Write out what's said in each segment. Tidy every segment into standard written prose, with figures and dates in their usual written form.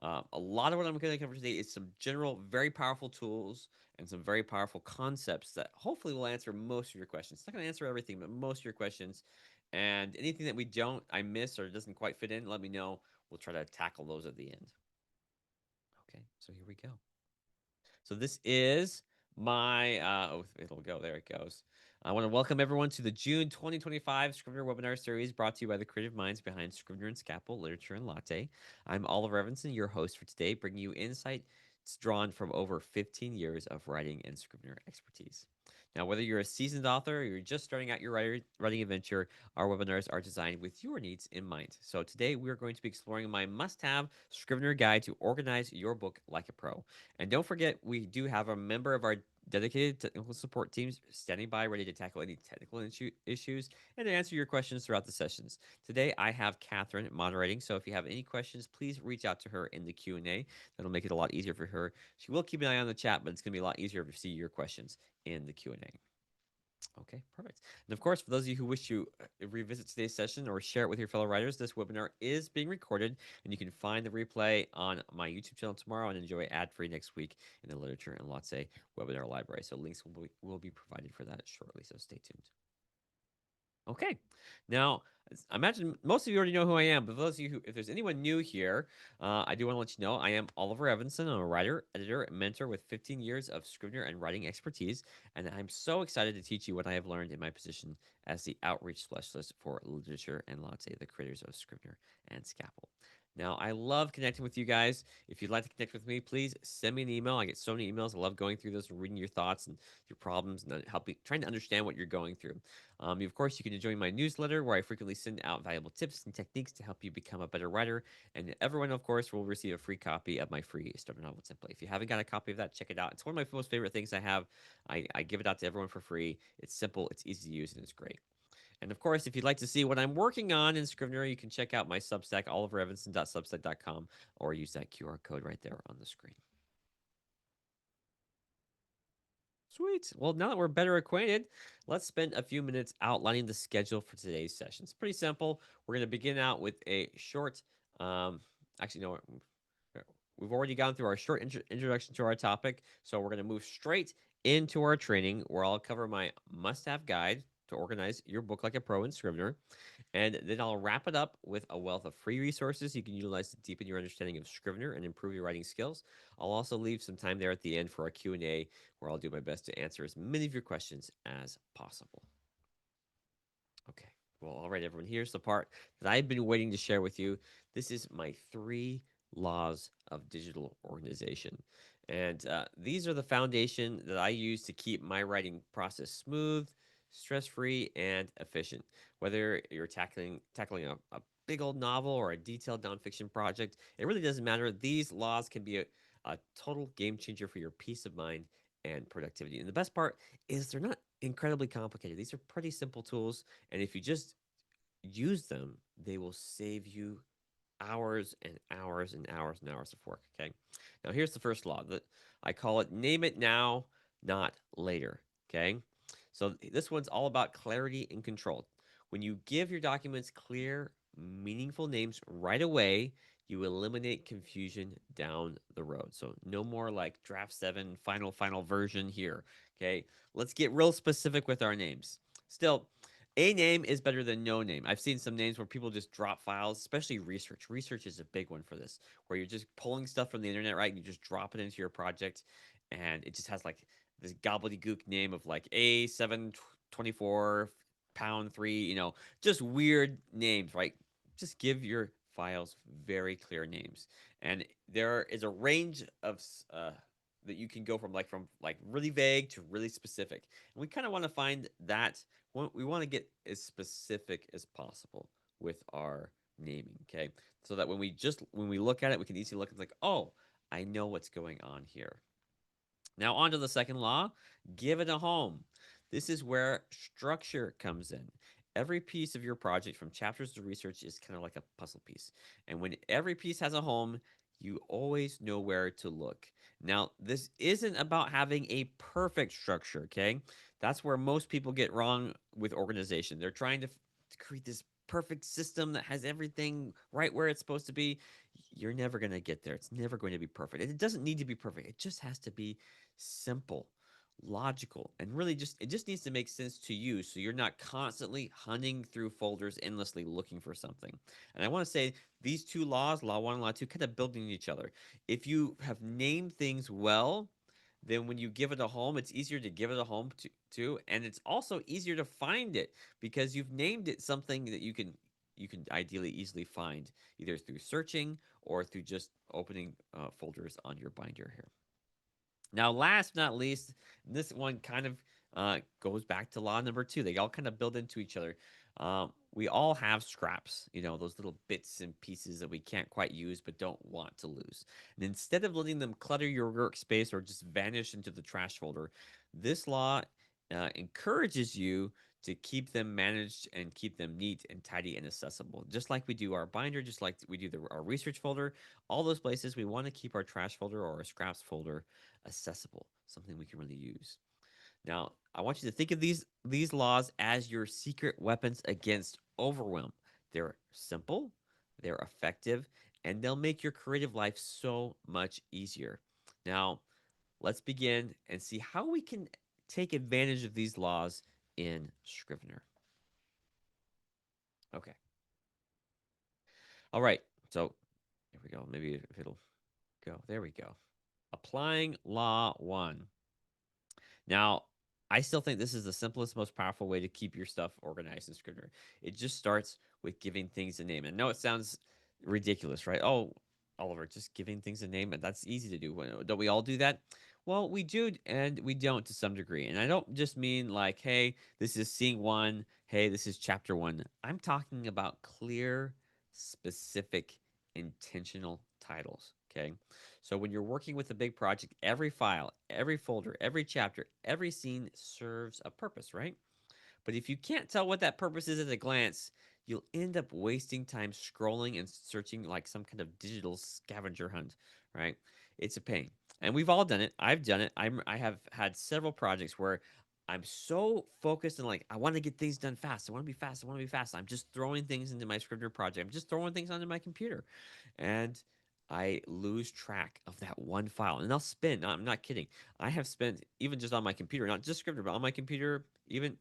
A lot of what I'm going to cover today is some general, very powerful tools and some very powerful concepts that hopefully will answer most of your questions. It's not going to answer everything, but most of your questions. And anything that I miss or doesn't quite fit in, let me know. We'll try to tackle those at the end. Okay, so here we go. So this is my, oh, it'll go, there it goes. I want to welcome everyone to the June 2025 Scrivener webinar series brought to you by the creative minds behind Scrivener and Scapple, Literature and Latte. I'm Oliver Evanson, your host for today, bringing you insights drawn from over 15 years of writing and Scrivener expertise. Now, whether you're a seasoned author or you're just starting out your writing adventure, our webinars are designed with your needs in mind. So today we are going to be exploring my must-have Scrivener guide to organize your book like a pro. And don't forget, we do have a member of our dedicated technical support teams standing by ready to tackle any technical issues and to answer your questions throughout the sessions. Today, I have Catherine moderating, so if you have any questions, please reach out to her in the Q&A. That'll make it a lot easier for her. She will keep an eye on the chat, but it's going to be a lot easier to see your questions in the Q&A. Okay, perfect. And of course, for those of you who wish to revisit today's session or share it with your fellow writers, this webinar is being recorded, and you can find the replay on my YouTube channel tomorrow and enjoy ad-free next week in the Literature and Latte webinar library. So links will be provided for that shortly, so stay tuned. Okay. Now, I imagine most of you already know who I am, but for those of you who, if there's anyone new here, I do want to let you know I am Oliver Evanson. I'm a writer, editor, and mentor with 15 years of Scrivener and writing expertise, and I'm so excited to teach you what I have learned in my position as the outreach specialist for Literature and Latte, the creators of Scrivener and Scapple. Now, I love connecting with you guys. If you'd like to connect with me, please send me an email. I get so many emails. I love going through those and reading your thoughts and your problems and helping, trying to understand what you're going through. Of course, you can join my newsletter where I frequently send out valuable tips and techniques to help you become a better writer. And everyone, of course, will receive a free copy of my free starter novel template. If you haven't got a copy of that, check it out. It's one of my most favorite things I have. I give it out to everyone for free. It's simple, it's easy to use, and it's great. And of course, if you'd like to see what I'm working on in Scrivener, you can check out my Substack, oliverevanson.substack.com, or use that QR code right there on the screen. Sweet. Well, now that we're better acquainted, let's spend a few minutes outlining the schedule for today's session. It's pretty simple. We're going to begin out with a short, actually, no, we've already gone through our short introduction to our topic. So we're going to move straight into our training where I'll cover my must-have guide to organize your book like a pro in Scrivener. And then I'll wrap it up with a wealth of free resources you can utilize to deepen your understanding of Scrivener and improve your writing skills. I'll also leave some time there at the end for a Q&A where I'll do my best to answer as many of your questions as possible. Okay. Well, all right, everyone. Here's the part that I've been waiting to share with you. This is my 3 laws of digital organization. And these are the foundation that I use to keep my writing process smooth, stress-free, and efficient. Whether you're tackling a big old novel or a detailed nonfiction project, it really doesn't matter. These laws can be a total game changer for your peace of mind and productivity. And the best part is they're not incredibly complicated. These are pretty simple tools, and if you just use them, they will save you hours and hours and hours and hours of work. Okay. Now here's the first law that I call it name it now, not later. Okay. So this one's all about clarity and control. When you give your documents clear, meaningful names right away, you eliminate confusion down the road. So no more like draft 7 final version here. Okay. Let's get real specific with our names. Still, a name is better than no name. I've seen some names where people just drop files, especially research. Research is a big one for this, where you're just pulling stuff from the internet, right? And you just drop it into your project, and it just has like this gobbledygook name of like A724 pound 3, just weird names, right? Just give your files very clear names. And there is a range of that you can go from like really vague to really specific. And we kind of want to find that we want to get as specific as possible with our naming, okay? So that when we look at it, we can easily look and like, oh, I know what's going on here. Now on to the second law, give it a home. This is where structure comes in. Every piece of your project, from chapters to research, is kind of like a puzzle piece. And when every piece has a home, you always know where to look. Now, this isn't about having a perfect structure, okay? That's where most people get wrong with organization. They're trying to create this perfect system that has everything right where it's supposed to be. you're never going to get there. It's never going to be perfect. It doesn't need to be perfect. It just has to be simple, logical, and really just it just needs to make sense to you so you're not constantly hunting through folders endlessly looking for something. And I want to say these two laws, law 1 and law 2, kind of building each other. If you have named things well, then when you give it a home, it's easier to give it a home to, and it's also easier to find it because you've named it something that you can ideally easily find either through searching or through just opening folders on your binder here. Now, last but not least, this one kind of goes back to law number 2. They all kind of build into each other. We all have scraps, those little bits and pieces that we can't quite use but don't want to lose. And instead of letting them clutter your workspace or just vanish into the trash folder, this law encourages you to keep them managed and keep them neat and tidy and accessible. Just like we do our binder, just like we do our research folder, all those places we want to keep our trash folder or our scraps folder accessible, something we can really use. Now, I want you to think of these laws as your secret weapons against overwhelm. They're simple, they're effective, and they'll make your creative life so much easier. Now, let's begin and see how we can take advantage of these laws in Scrivener. Okay. All right. So, here we go. Maybe if it'll go. There we go. Applying Law 1. Now, I still think this is the simplest, most powerful way to keep your stuff organized in Scrivener. It just starts with giving things a name. And I know it sounds ridiculous, right? Oh, Oliver, just giving things a name, and that's easy to do. Don't we all do that? Well, we do, and we don't to some degree. And I don't just mean like, hey, this is scene 1. Hey, this is chapter 1. I'm talking about clear, specific, intentional titles. Okay. So when you're working with a big project, every file, every folder, every chapter, every scene serves a purpose, right? But if you can't tell what that purpose is at a glance, you'll end up wasting time scrolling and searching like some kind of digital scavenger hunt, right? It's a pain. And we've all done it. I've done it. I have had several projects where I'm so focused and like I want to get things done fast. I want to be fast. I want to be fast. I'm just throwing things into my Scrivener project. I'm just throwing things onto my computer. And I lose track of that one file. And I'll spend, I'm not kidding. I have spent even just on my computer, not just Scrivener, but on my computer, even,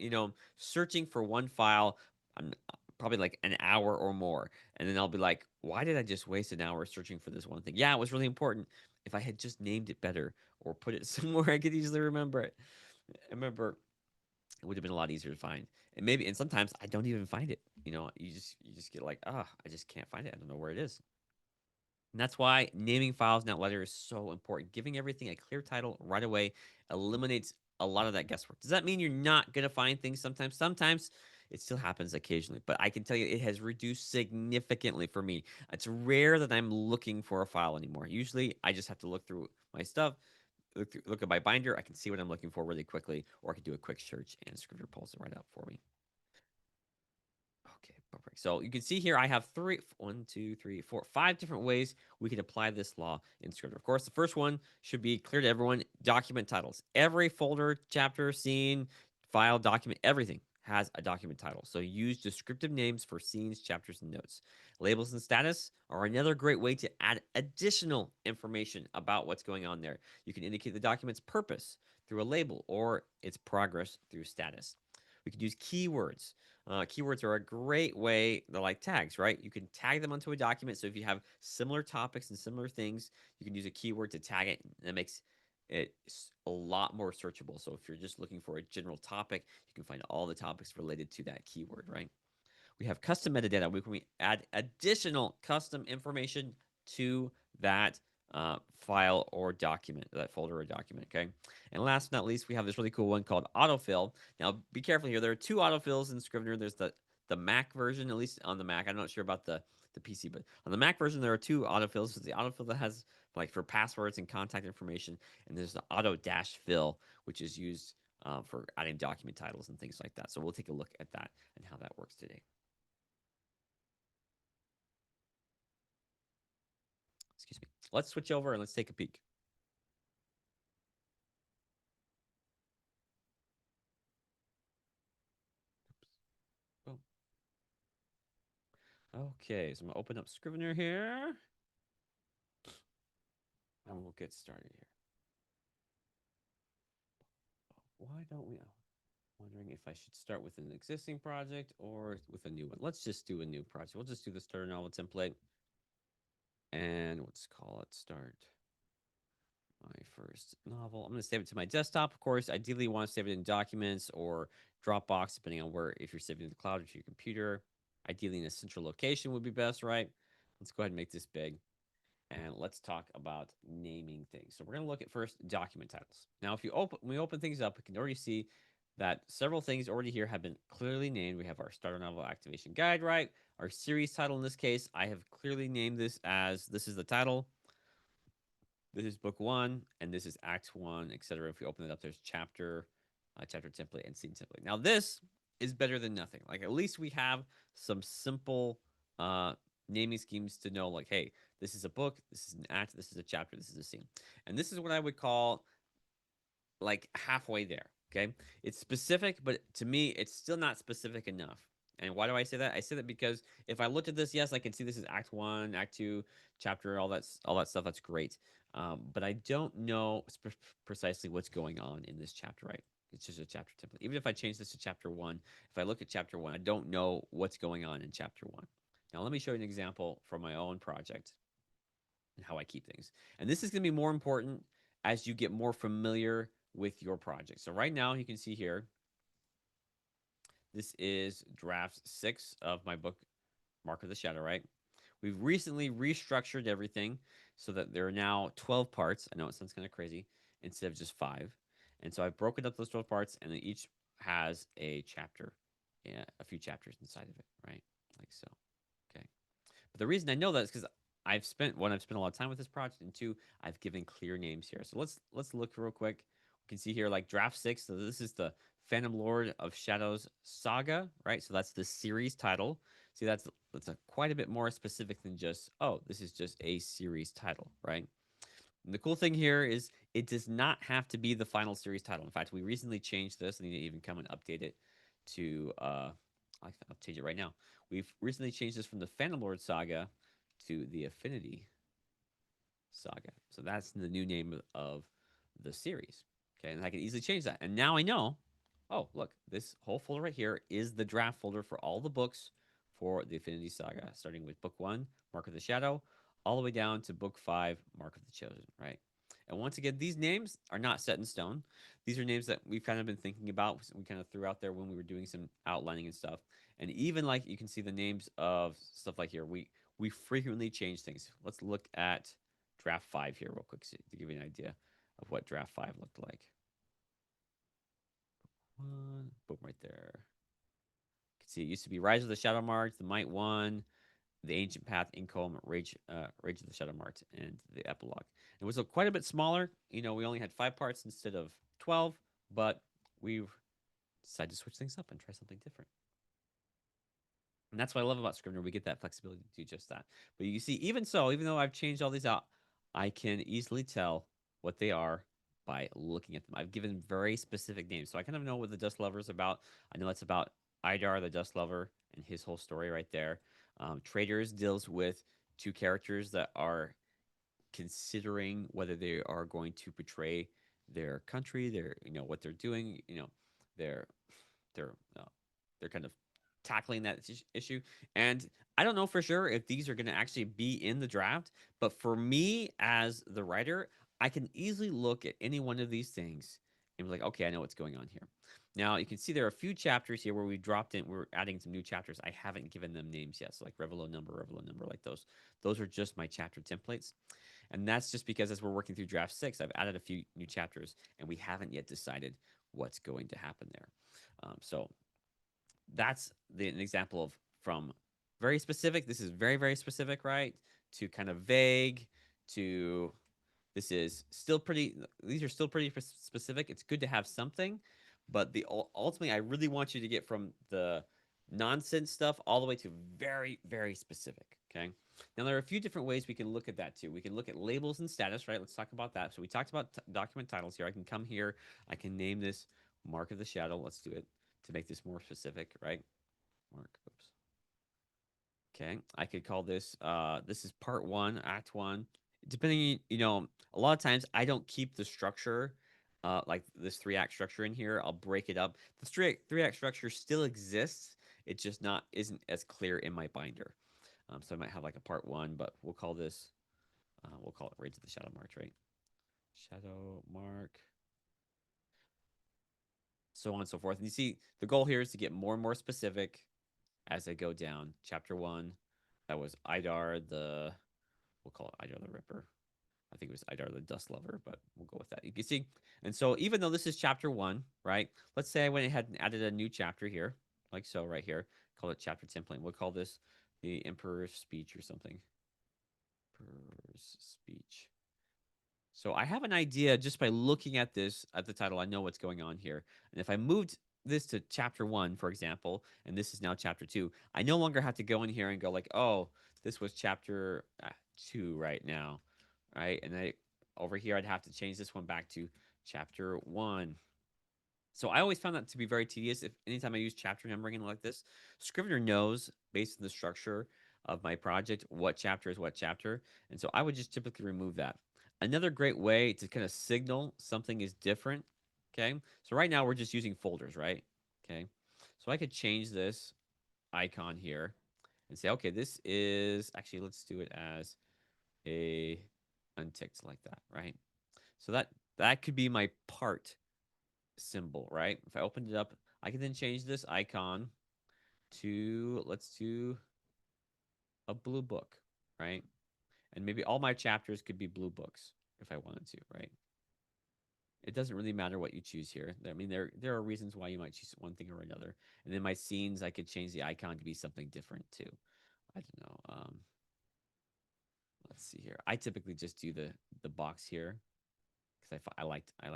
searching for one file, I'm probably like an hour or more. And then I'll be like, why did I just waste an hour searching for this one thing? Yeah, it was really important. If I had just named it better or put it somewhere I could easily remember it. I remember it would have been a lot easier to find. And sometimes I don't even find it. You just get like, I just can't find it. I don't know where it is. And that's why naming files in Outlier is so important. Giving everything a clear title right away eliminates a lot of that guesswork. Does that mean you're not going to find things sometimes? Sometimes it still happens occasionally, but I can tell you it has reduced significantly for me. It's rare that I'm looking for a file anymore. Usually I just have to look through my stuff, look at my binder. I can see what I'm looking for really quickly, or I can do a quick search and Scrivener pulls it right up for me. Okay, perfect. So you can see here I have one, two, three, four, 5 different ways we can apply this law in Scrivener. Of course, the first one should be clear to everyone. Document titles. Every folder, chapter, scene, file, document, everything has a document title. So use descriptive names for scenes, chapters, and notes. Labels and status are another great way to add additional information about what's going on there. You can indicate the document's purpose through a label or its progress through status. We can use keywords. Keywords are a great way, they're like tags, right? You can tag them onto a document. So if you have similar topics and similar things, you can use a keyword to tag it. And that makes it a lot more searchable. So if you're just looking for a general topic, you can find all the topics related to that keyword, right? We have custom metadata. We add additional custom information to that file or document, that folder or document. Okay. And last but not least, we have this really cool one called autofill. Now, be careful here. There are 2 autofills in Scrivener. There's the Mac version, at least on the Mac. I'm not sure about the PC, but on the Mac version, there are 2 autofills. There's the autofill that has like for passwords and contact information, and there's the auto dash fill, which is used for adding document titles and things like that. So we'll take a look at that and how that works today. Excuse me. Let's switch over and let's take a peek. Oh, okay, so I'm gonna open up Scrivener here. get started here. Why don't we? Wondering if I should start with an existing project or with a new one. Let's just do a new project. We'll just do the starter novel template. And let's call it start my first novel. I'm going to save it to my desktop. Of course, ideally you want to save it in documents or Dropbox, depending on where, if you're saving it in the cloud or to your computer. Ideally in a central location would be best, right? Let's go ahead and make this big. And let's talk about naming things. So we're going to look at first document titles. Now, if you open, when we open things up, we can already see that several things already here have been clearly named. We have our starter novel activation guide, right? Our series title in this case, I have clearly named this as this is the title. This is book one, and this is act one, etc. If we open it up, there's chapter template, and scene template. Now, this is better than nothing. Like, at least we have some simple uh, naming schemes to know, like, hey, this is a book, this is an act, this is a chapter, this is a scene. And this is what I would call like halfway there. Okay. It's specific, but to me, it's still not specific enough. And why do I say that? I say that because if I looked at this, yes, I can see this is Act One, Act Two, chapter, all that stuff. That's great, but I don't know precisely what's going on in this chapter. Right? It's just a chapter template. Even if I change this to chapter one, if I look at chapter one, I don't know what's going on in chapter one. Now, let me show you an example from my own project and how I keep things. And this is going to be more important as you get more familiar with your project. So right now, you can see here, this is draft 6 of my book, Mark of the Shadow, right? We've recently restructured everything so that there are now 12 parts. I know it sounds kind of crazy, instead of just 5. And so I've broken up those 12 parts, and then each has a chapter, yeah, a few chapters inside of it, right? Like so. Okay. But the reason I know that is because I've spent a lot of time with this project, and two, I've given clear names here. So let's look real quick. We can see here like draft 6. So this is the Phantom Lord of Shadows saga, right? So that's the series title. See, that's quite a bit more specific than just, oh, this is just a series title, right? And the cool thing here is it does not have to be the final series title. In fact, we recently changed this, and you even come and update it to I'll change it right now. We've recently changed this from the Phantom Lord saga to the Affinity saga. So that's the new name of the series. Okay, and I can easily change that. And now I know, oh, look, this whole folder right here is the draft folder for all the books for the Affinity saga, starting with book 1, Mark of the Shadow, all the way down to book 5, Mark of the Chosen, right? And once again, these names are not set in stone. These are names that we've kind of been thinking about. We kind of threw out there when we were doing some outlining and stuff. And even like you can see the names of stuff like here, we frequently change things. Let's look at draft 5 here real quick to give you an idea of what draft 5 looked like. One, boom, right there. You can see it used to be Rise of the Shadow March, the Might One, the Ancient Path, Income, Rage of the Shadow March, and the Epilogue. It was quite a bit smaller. You know, we only had 5 parts instead of 12, but we've decided to switch things up and try something different. And that's what I love about Scrivener. We get that flexibility to do just that. But you see, even so, even though I've changed all these out, I can easily tell what they are by looking at them. I've given very specific names. So I kind of know what the Dust Lover is about. I know that's about Idar, the Dust Lover, and his whole story right there. Traders deals with 2 characters that are considering whether they are going to betray their country, their, you know, what they're doing, you know, their they're uh, they're kind of tackling that issue. And I don't know for sure if these are going to actually be in the draft, but for me as the writer, I can easily look at any one of these things and be like, okay, I know what's going on here. Now you can see there are a few chapters here where we dropped in, we're adding some new chapters. I haven't given them names yet. So like Revelo number, like those. Those are just my chapter templates. And that's just because as we're working through draft 6, I've added a few new chapters and we haven't yet decided what's going to happen there. So that's an example of from very specific. This is very, very specific, right? To kind of vague, to this is still pretty, these are still pretty specific. It's good to have something, but ultimately, I really want you to get from the nonsense stuff all the way to very, very specific. Okay. Now, there are a few different ways we can look at that too. We can look at labels and status, right? Let's talk about that. So, we talked about document titles here. I can come here, I can name this Mark of the Shadow. Let's do it to make this more specific, right? Mark, oops. Okay, I could call this, this is part 1, act 1, depending, a lot of times I don't keep the structure, like this three-act structure in here. I'll break it up. The three-act structure still exists. It just not isn't as clear in my binder. So I might have like a part one, but we'll call it Raids of the Shadow March, right? Shadow Mark, so on and so forth. And you see, the goal here is to get more and more specific as I go down. Chapter one, that was Idar the, we'll call it Idar the Ripper. I think it was Idar the Dust Lover, but we'll go with that. You can see. And so even though this is chapter one, right? Let's say I went ahead and added a new chapter here, like so right here. Call it chapter template. We'll call this the Emperor's Speech or something. Emperor's Speech. So I have an idea just by looking at this, at the title, I know what's going on here. And if I moved this to chapter one, for example, and this is now chapter two, I no longer have to go in here and go like, oh, this was chapter two right now, right? And I over here, I'd have to change this one back to chapter one. So I always found that to be very tedious. If anytime I use chapter numbering like this, Scrivener knows based on the structure of my project what chapter is what chapter, and so I would just typically remove that. Another great way to kind of signal something is different. Okay, so right now we're just using folders, right? Okay, so I could change this icon here and say, okay, this is actually let's do it as a unticked like that, right? So that could be my part symbol, right? If I opened it up, I can then change this icon to, let's do a blue book, right? And maybe all my chapters could be blue books if I wanted to, right? It doesn't really matter what you choose here. I mean, there are reasons why you might choose one thing or another. And then my scenes, I could change the icon to be something different too. I don't know. Let's see here. I typically just do the box here because I like how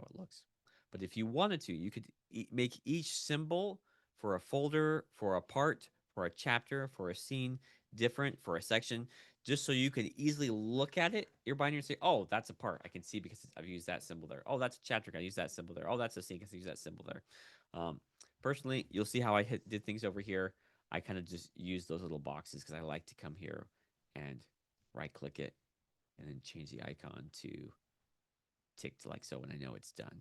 it looks. But if you wanted to, you could make each symbol for a folder, for a part, for a chapter, for a scene different, for a section, just so you can easily look at it, your binder, and say, "Oh, that's a part. I can see because I've used that symbol there. Oh, that's a chapter. I use that symbol there. Oh, that's a scene. I use that symbol there." Um, Personally, you'll see how I did things over here. I kind of just use those little boxes because I like to come here and right click it and then change the icon to ticked like so when I know it's done.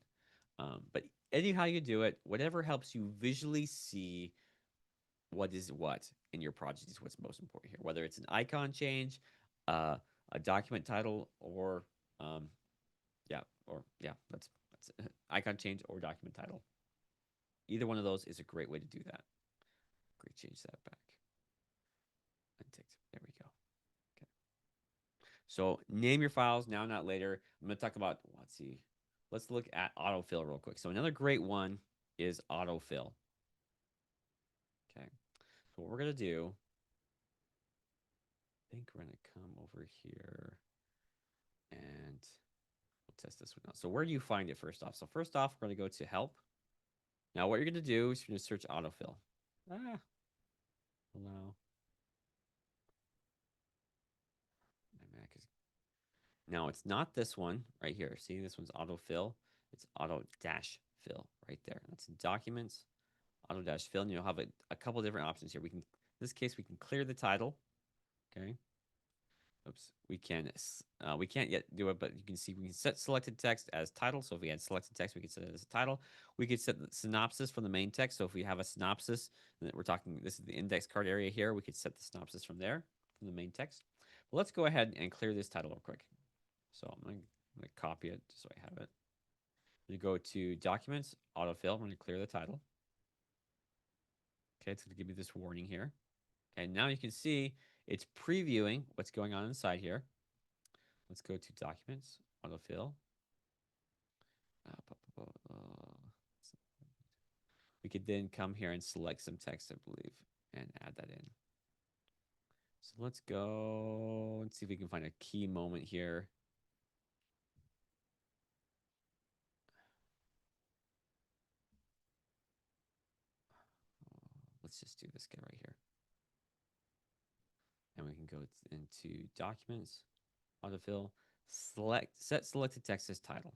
But anyhow you do it, whatever helps you visually see what is what in your project is what's most important here. Whether it's an icon change, uh, a document title, or that's icon change or document title. Either one of those is a great way to do that. Great, change that back. Unticked. There we go. Okay. So name your files now, not later. I'm going to talk about, let's see. Let's look at autofill real quick. So another great one is autofill. Okay. So what we're going to do, I think we're going to come over here and we'll test this one out. So where do you find it first off? So first off, we're going to go to help. Now what you're going to do is you're going to search autofill. Allow. My Mac is. Now it's not this one right here. See, this one's autofill. It's auto dash fill right there. That's in documents, auto dash fill, and you'll have a couple different options here. In this case, we can clear the title. Okay. Oops. We can't yet do it, but you can see we can set selected text as title. So if we had selected text, we could set it as a title. We could set the synopsis from the main text. So if we have a synopsis, and we're talking, this is the index card area here, we could set the synopsis from there, from the main text. But let's go ahead and clear this title real quick. So I'm going to copy it just so I have it. You go to Documents, Autofill. I'm going to clear the title. Okay, it's going to give me this warning here. Okay, now you can see it's previewing what's going on inside here. Let's go to Documents, Autofill. We could then come here and select some text, I believe, and add that in. So let's go and see if we can find a key moment here. Let's just do this guy right here. And we can go into Documents, Autofill, set selected text as title.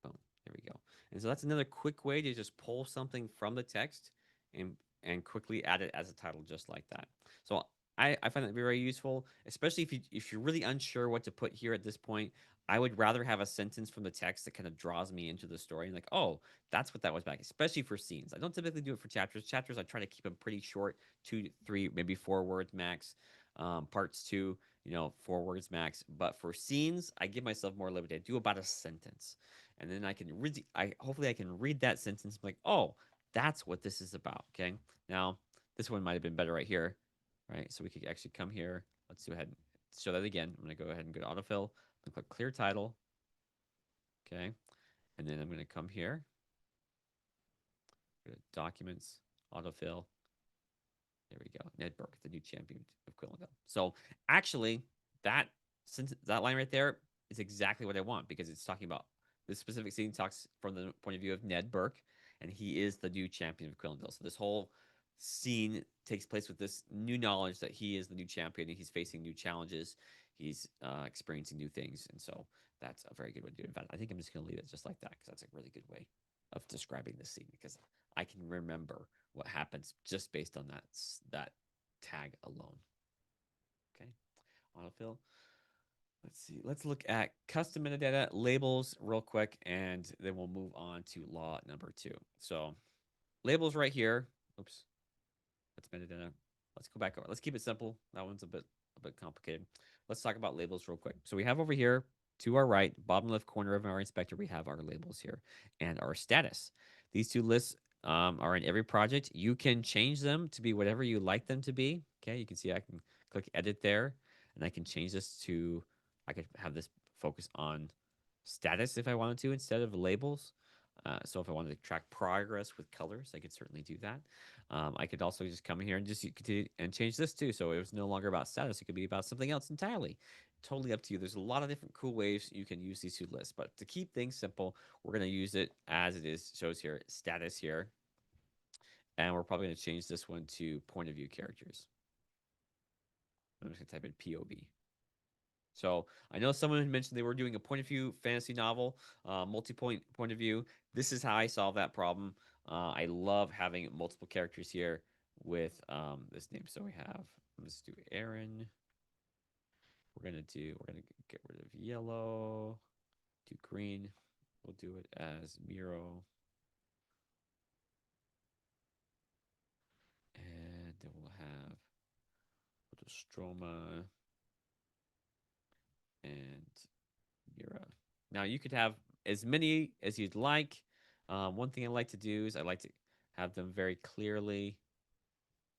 Boom. There we go. And so that's another quick way to just pull something from the text and quickly add it as a title just like that. So I find that very useful, especially if you're really unsure what to put here at this point. I would rather have a sentence from the text that kind of draws me into the story and like, oh, that's what that was back. Especially for scenes, I don't typically do it for chapters. Chapters I try to keep them pretty short, 2 3, maybe 4 words max. Parts two, 4 words max. But for scenes, I give myself more liberty. I do about a sentence, and then I can really, I hopefully I can read that sentence and be like, oh, that's what this is about. Okay, now this one might have been better right here, right? So we could actually come here. Let's go ahead and show that again. I'm going to go ahead and go to autofill. I'm going to click clear title. Okay. And then I'm going to come here, go to documents, autofill. There we go. Ned Burke, the new champion of Quillandale. So actually, that since that line right there is exactly what I want because it's talking about this specific scene talks from the point of view of Ned Burke, and he is the new champion of Quillandale. So this whole scene takes place with this new knowledge that he is the new champion and he's facing new challenges. He's experiencing new things, and so that's a very good way to do it. In fact, I think I'm just going to leave it just like that because that's a really good way of describing the scene because I can remember what happens just based on that tag alone. Okay, autofill. Let's see. Let's look at custom metadata labels real quick, and then we'll move on to law number 2. So labels right here. Oops, that's metadata. Let's go back over. Let's keep it simple. That one's a bit complicated. Let's talk about labels real quick. So we have over here to our right, bottom left corner of our inspector, we have our labels here and our status. These two lists are in every project. You can change them to be whatever you like them to be. Okay, you can see I can click edit there, and I can change this to, I could have this focus on status if I wanted to instead of labels. So if I wanted to track progress with colors, I could certainly do that. I could also just come here and just continue and change this too. So it was no longer about status. It could be about something else entirely. Totally up to you. There's a lot of different cool ways you can use these two lists. But to keep things simple, we're going to use it as it is, shows here, status here. And we're probably going to change this one to point of view characters. I'm just going to type in POV. So I know someone had mentioned they were doing a point of view fantasy novel, point of view. This is how I solve that problem. I love having multiple characters here with this name. So we have, let's do Aaron. We're gonna get rid of yellow, do green. We'll do it as Miro. And then we'll have Stroma and Mira. Now you could have as many as you'd like. One thing I like to do is I like to have them very clearly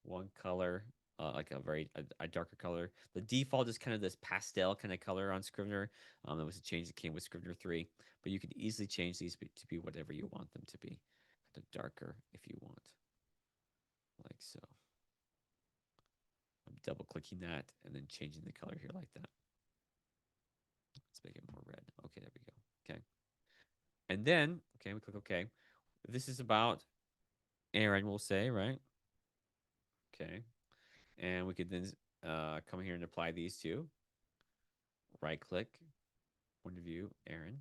one color, like a darker color. The default is kind of this pastel kind of color on Scrivener. That was a change that came with Scrivener 3, but you could easily change these to be whatever you want them to be. Kind of darker if you want, like so. I'm double clicking that and then changing the color here like that. Let's make it more red. Okay, there we go. Okay. And then, okay, we click OK. This is about Aaron, we'll say, right? Okay. And we could then come here and apply these two. Right click, point of view, Aaron.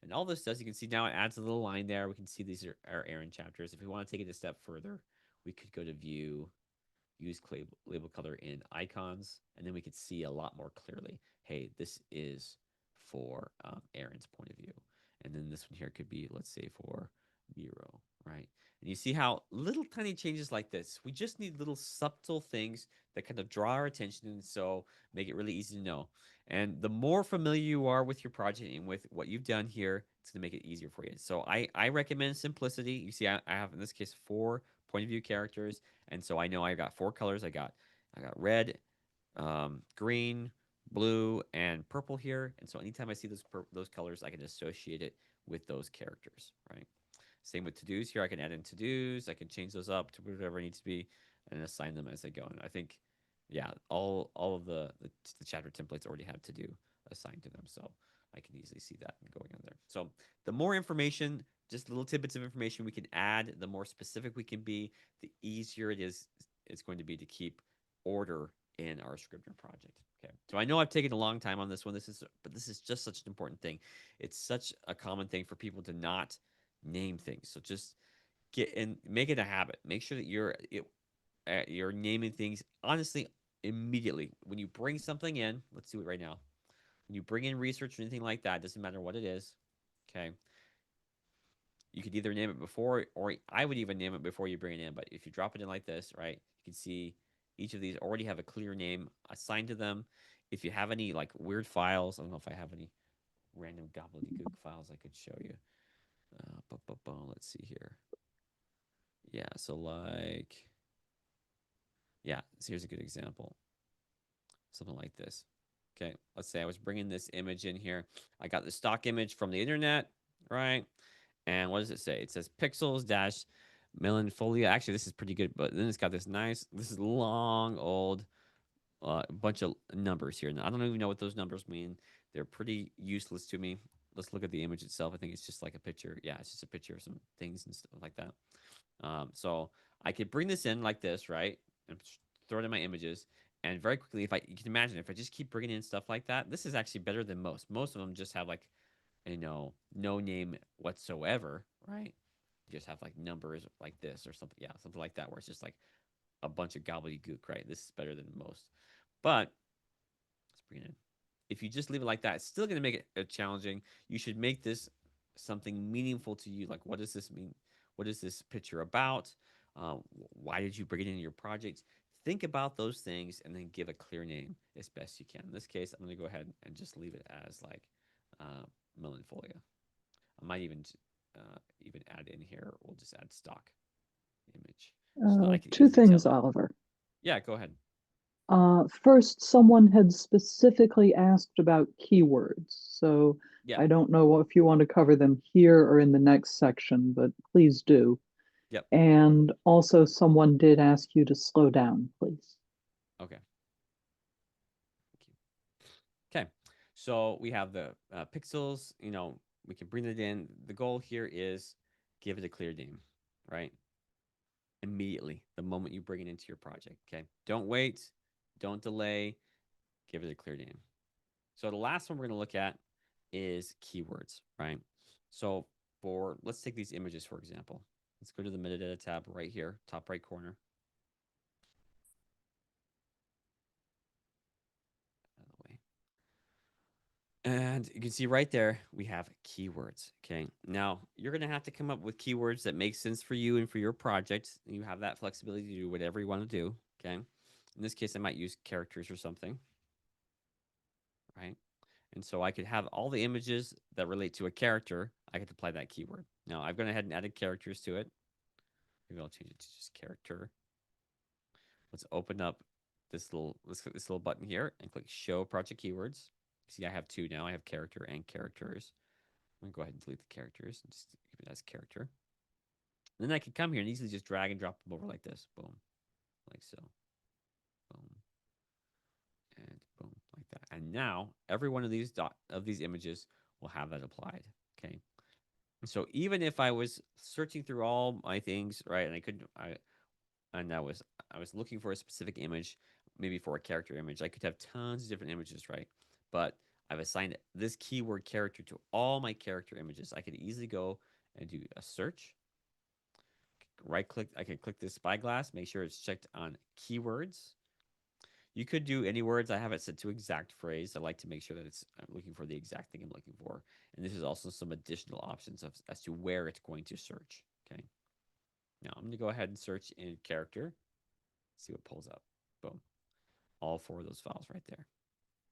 And all this does, you can see now it adds a little line there. We can see these are our Aaron chapters. If we want to take it a step further, we could go to view, use label color in icons, and then we could see a lot more clearly, hey, this is for Aaron's point of view. And then this one here could be, let's say, for Miro, right? And you see how little tiny changes like this, we just need little subtle things that kind of draw our attention and so make it really easy to know. And the more familiar you are with your project and with what you've done here, it's going to make it easier for you. So I recommend simplicity. You see, I have, in this case, 4 point of view characters. And so I know I got 4 colors. I got red, green, blue, and purple here. And so anytime I see those colors, I can associate it with those characters, right? Same with to-dos here. I can add in to-dos. I can change those up to whatever it needs to be and assign them as I go. And I think, yeah, all of the chapter templates already have to-do assigned to them. So I can easily see that going on there. So the more information, just little tidbits of information we can add, the more specific we can be, the easier it's going to be to keep order in our Scrivener project. Okay. So I know I've taken a long time on this one. But this is just such an important thing. It's such a common thing for people to not name things. So just make it a habit. Make sure that you're naming things. Honestly, immediately. When you bring something in, let's do it right now. When you bring in research or anything like that, doesn't matter what it is. Okay. You could either name it before, or I would even name it before you bring it in. But if you drop it in like this, right, you can see each of these already have a clear name assigned to them. If you have any like weird files, I don't know if I have any random gobbledygook files I could show you. Let's see here. Yeah, so like, yeah, so here's a good example. Something like this. Okay, let's say I was bringing this image in here. I got the stock image from the internet, right? And what does it say? It says pixels dash melanfolia. Actually, this is pretty good, but then it's got this is long old bunch of numbers here. Now, I don't even know what those numbers mean. They're pretty useless to me. Let's look at the image itself. I think it's just like a picture. Yeah, it's just a picture of some things and stuff like that. So I could bring this in like this, right? And throw it in my images. And very quickly, you can imagine, if I just keep bringing in stuff like that, this is actually better than most. Most of them just have like, no name whatsoever, right? You just have like numbers like this or something. Yeah, something like that, where it's just like a bunch of gobbledygook, right? This is better than most. But let's bring it in. If you just leave it like that, it's still going to make it challenging. You should make this something meaningful to you. Like, what does this mean? What is this picture about? Why did you bring it into your project? Think about those things and then give a clear name as best you can. In this case, I'm going to go ahead and just leave it as like uh, melanfolia. I might even add in here. We'll just add stock image so that I can Two easily tell things, them. Oliver. Yeah, go ahead. First, someone had specifically asked about keywords, so Yeah. I don't know if you want to cover them here or in the next section, but please do. Yep. And also, someone did ask you to slow down, please. Okay. Okay. So we have the pixels. We can bring it in. The goal here is give it a clear name, right? Immediately, the moment you bring it into your project. Okay. Don't wait. Don't delay. Give it a clear name. So the last one we're going to look at is keywords, right? So let's take these images, for example. Let's go to the metadata tab right here, top right corner. Out of the way. And you can see right there, we have keywords. Okay. Now, you're going to have to come up with keywords that make sense for you and for your project. You have that flexibility to do whatever you want to do. Okay. In this case, I might use characters or something, right? And so I could have all the images that relate to a character. I could apply that keyword. Now, I've gone ahead and added characters to it. Maybe I'll change it to just character. Let's open up let's click this little button here and click show project keywords. See, I have two now. I have character and characters. I'm gonna go ahead and delete the characters and just keep it as character. And then I can come here and easily just drag and drop them over like this. Boom. Like so. Boom. And boom. Like that. And now every one of these images will have that applied. Okay. And so even if I was searching through all my things, right, and I couldn't and I was looking for a specific image, maybe for a character image, I could have tons of different images, right? But I've assigned this keyword character to all my character images. I could easily go and do a search. Right click, I can click this spyglass, make sure it's checked on keywords. You could do any words. I have it set to exact phrase. I like to make sure that I'm looking for the exact thing I'm looking for. And this is also some additional options as to where it's going to search. Okay. Now I'm going to go ahead and search in character, see what pulls up. Boom. All four of those files right there.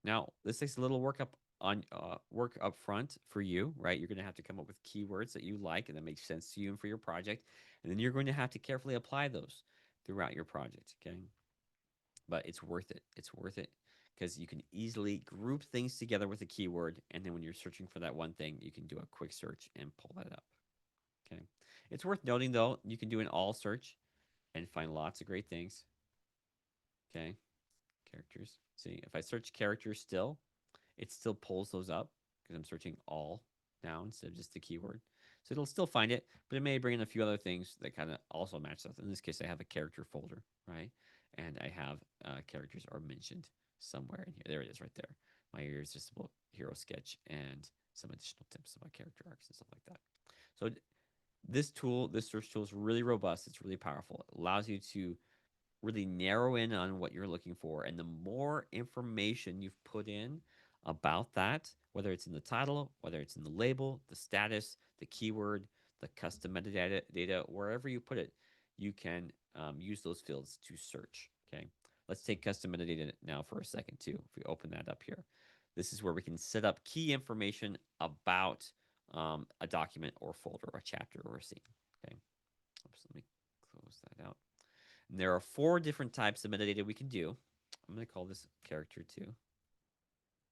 Now, this takes a little work up front for you, right? You're going to have to come up with keywords that you like and that make sense to you and for your project, and then you're going to have to carefully apply those throughout your project, okay? But it's worth it. It's worth it because you can easily group things together with a keyword, and then when you're searching for that one thing, you can do a quick search and pull that up. Okay. It's worth noting though, you can do an all search and find lots of great things. Okay. Characters. See, if I search characters still, it still pulls those up because I'm searching all now instead of just the keyword. So it'll still find it, but it may bring in a few other things that kind of also match that. In this case, I have a character folder, right? And I have characters are mentioned somewhere in here. There it is right there. My irresistible hero sketch and some additional tips about character arcs and stuff like that. So this search tool is really robust. It's really powerful. It allows you to really narrow in on what you're looking for. And the more information you've put in about that, whether it's in the title, whether it's in the label, the status, the keyword, the custom metadata, wherever you put it, you can use those fields to search. Okay. Let's take custom metadata now for a second too. If we open that up here, this is where we can set up key information about a document or folder or a chapter or a scene. Okay. Oops, let me close that out. And there are 4 different types of metadata we can do. I'm going to call this character 2,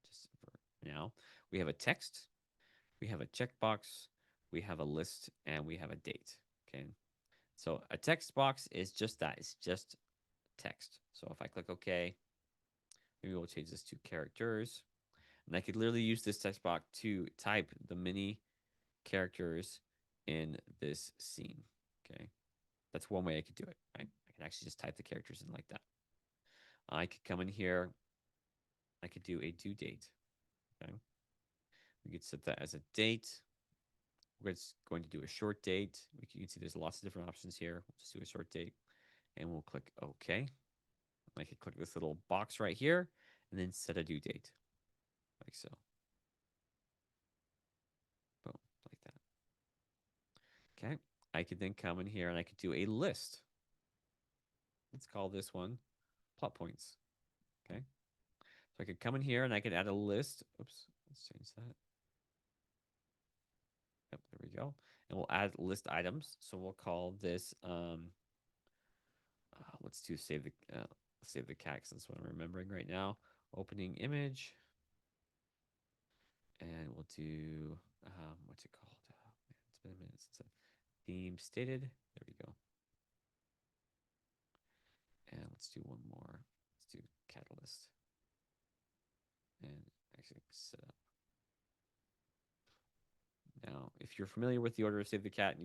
just for now. We have a text, we have a checkbox, we have a list, and we have a date. Okay. So a text box is just that. It's just text. So if I click OK, maybe we'll change this to characters. And I could literally use this text box to type the many characters in this scene. Okay. That's one way I could do it, right? I can actually just type the characters in like that. I could come in here. I could do a due date. Okay. We could set that as a date. We're just going to do a short date. You can see there's lots of different options here. We'll just do a short date and we'll click OK. I could click this little box right here and then set a due date like so. Boom, like that. Okay. I could then come in here and I could do a list. Let's call this one plot points. Okay. So I could come in here and I could add a list. Oops, let's change that. Yep, there we go. And we'll add list items. So we'll call this let's do save the cat, that's what I'm remembering right now. Opening image. And we'll do what's it called? Oh, man, it's been a minute since a theme stated. There we go. And let's do one more. Let's do catalyst. And actually set up. Now, if you're familiar with the order of save the cat,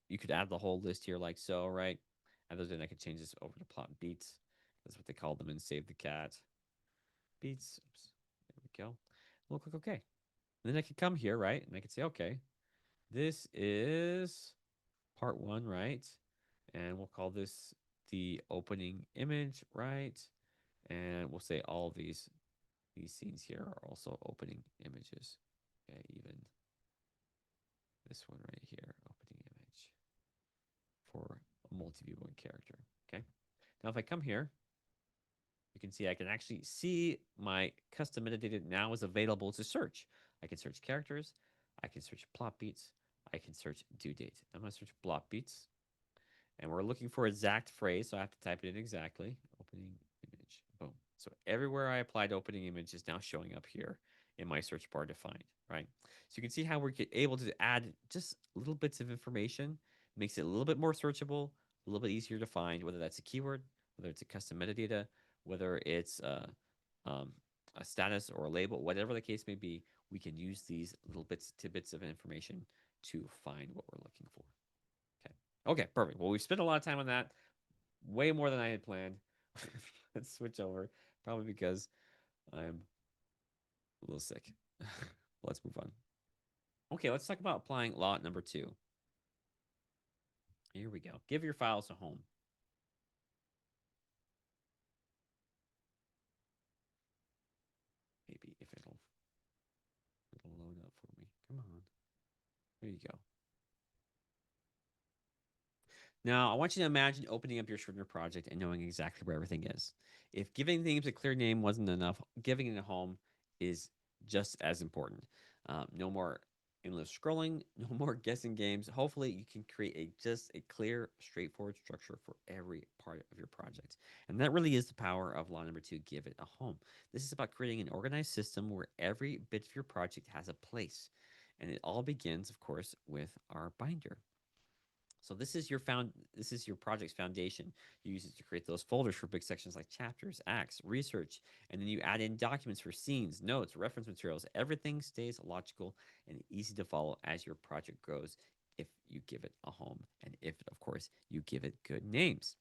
you could add the whole list here like so, right? And then I could change this over to plot beats. That's what they call them in Save the Cat. Beats. Oops. There we go. We'll click OK. And then I could come here, right? And I could say, okay, this is part 1, right? And we'll call this the opening image, right? And we'll say all of these scenes here are also opening images. Okay, even this one right here, opening image for a multi-viewable character. Okay. Now if I come here, you can see I can actually see my custom metadata now is available to search. I can search characters, I can search plot beats, I can search due date. I'm going to search plot beats, and we're looking for exact phrase, so I have to type it in exactly. Opening image, boom. So everywhere I applied opening image is now showing up here in my search bar defined, right? So you can see how we're able to add just little bits of information, makes it a little bit more searchable, a little bit easier to find, whether that's a keyword, whether it's a custom metadata, whether it's a status or a label, whatever the case may be, we can use these little tidbits of information to find what we're looking for. Okay. Okay, perfect. Well, we've spent a lot of time on that, way more than I had planned. Let's switch over, probably because I'm a little sick. Let's move on. Okay, let's talk about applying law number 2. Here we go. Give your files a home. Maybe if it'll load up for me. Come on. There you go. Now, I want you to imagine opening up your Scrivener project and knowing exactly where everything is. If giving things a clear name wasn't enough, giving it a home is just as important. No more endless scrolling, no more guessing games. Hopefully, you can create just a clear, straightforward structure for every part of your project. And that really is the power of law number 2, give it a home. This is about creating an organized system where every bit of your project has a place. And it all begins, of course, with our binder. So this is your project's foundation. You use it to create those folders for big sections like chapters, acts, research, and then you add in documents for scenes, notes, reference materials. Everything stays logical and easy to follow as your project grows if you give it a home and if, of course, you give it good names.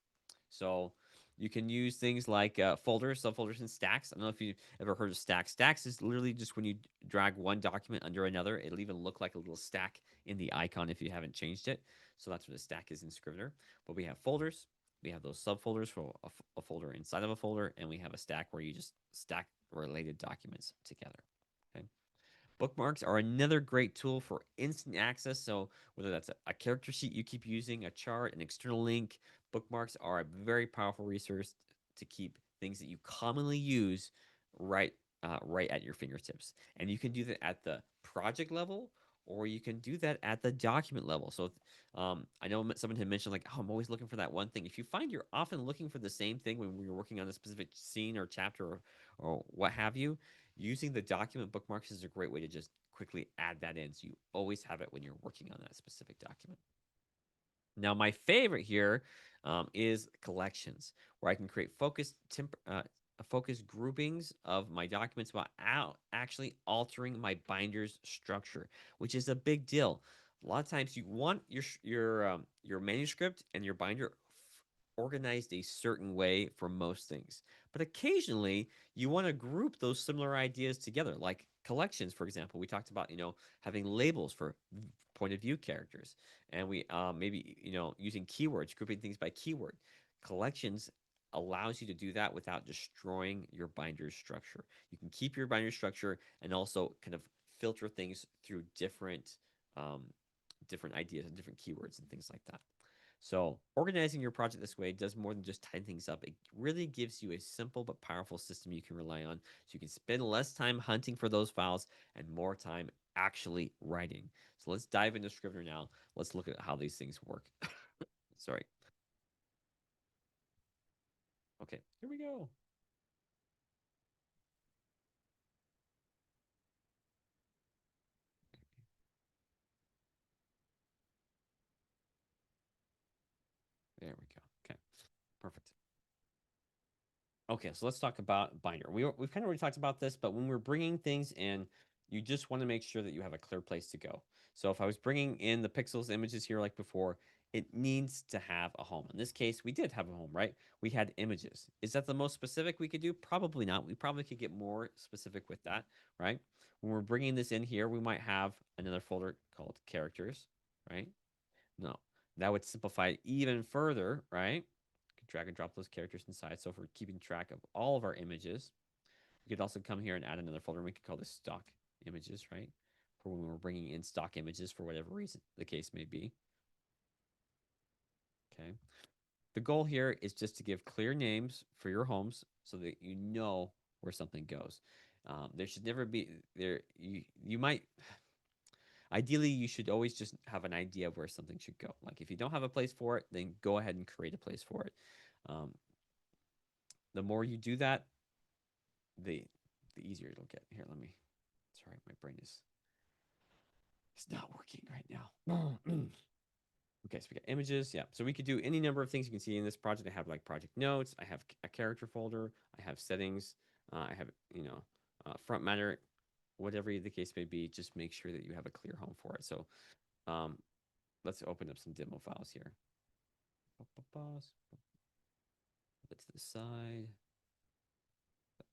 So you can use things like folders, subfolders, and stacks. I don't know if you've ever heard of stacks. Stacks is literally just when you drag one document under another. It'll even look like a little stack in the icon if you haven't changed it. So that's what a stack is in Scrivener. But we have folders, We have those subfolders for a folder inside of a folder, and we have a stack where you just stack related documents together. Okay. Bookmarks are another great tool for instant access. So whether that's a character sheet you keep using, a chart, an external link, bookmarks are a very powerful resource to keep things that you commonly use right right at your fingertips. And you can do that at the project level, or you can do that at the document level. So I know someone had mentioned like, oh, I'm always looking for that one thing. If you find you're often looking for the same thing when you're working on a specific scene or chapter or what have you, using the document bookmarks is a great way to just quickly add that in so you always have it when you're working on that specific document. Now, my favorite here is collections, where I can create focused groupings of my documents without actually altering my binder's structure, which is a big deal. A lot of times, you want your manuscript and your binder organized a certain way for most things, but occasionally you want to group those similar ideas together, like collections, for example. We talked about having labels for point of view characters, and we maybe using keywords, grouping things by keyword. Collections allows you to do that without destroying your binder structure. You can keep your binder structure and also kind of filter things through um, different ideas and different keywords and things like that. So organizing your project this way does more than just tidying things up. It really gives you a simple but powerful system you can rely on, so you can spend less time hunting for those files and more time actually writing. So let's dive into Scrivener now. Let's look at how these things work. Sorry. Okay, here we go. There we go. Okay, perfect. Okay, so let's talk about binder. We've kind of already talked about this, but when we're bringing things in, you just want to make sure that you have a clear place to go. So if I was bringing in the pixels images here like before, it needs to have a home. In this case, we did have a home, right? We had images. Is that the most specific we could do? Probably not. We probably could get more specific with that, right? When we're bringing this in here, we might have another folder called characters, right? No, that would simplify it even further, right? Drag and drop those characters inside. So if we're keeping track of all of our images, we could also come here and add another folder. And we could call this stock images, right? For when we're bringing in stock images for whatever reason the case may be. Okay. The goal here is just to give clear names for your homes so that you know where something goes. There should never be there. You might ideally you should always just have an idea of where something should go. Like if you don't have a place for it, then go ahead and create a place for it. Um, the more you do that, the the easier it'll get. Here, let me. Sorry, my brain is it's not working right now. Okay, so we got images. Yeah, so we could do any number of things you can see in this project. I have like project notes. I have a character folder. I have settings. I have front matter, whatever the case may be. Just make sure that you have a clear home for it. So um, let's open up some demo files here. Put it to the side.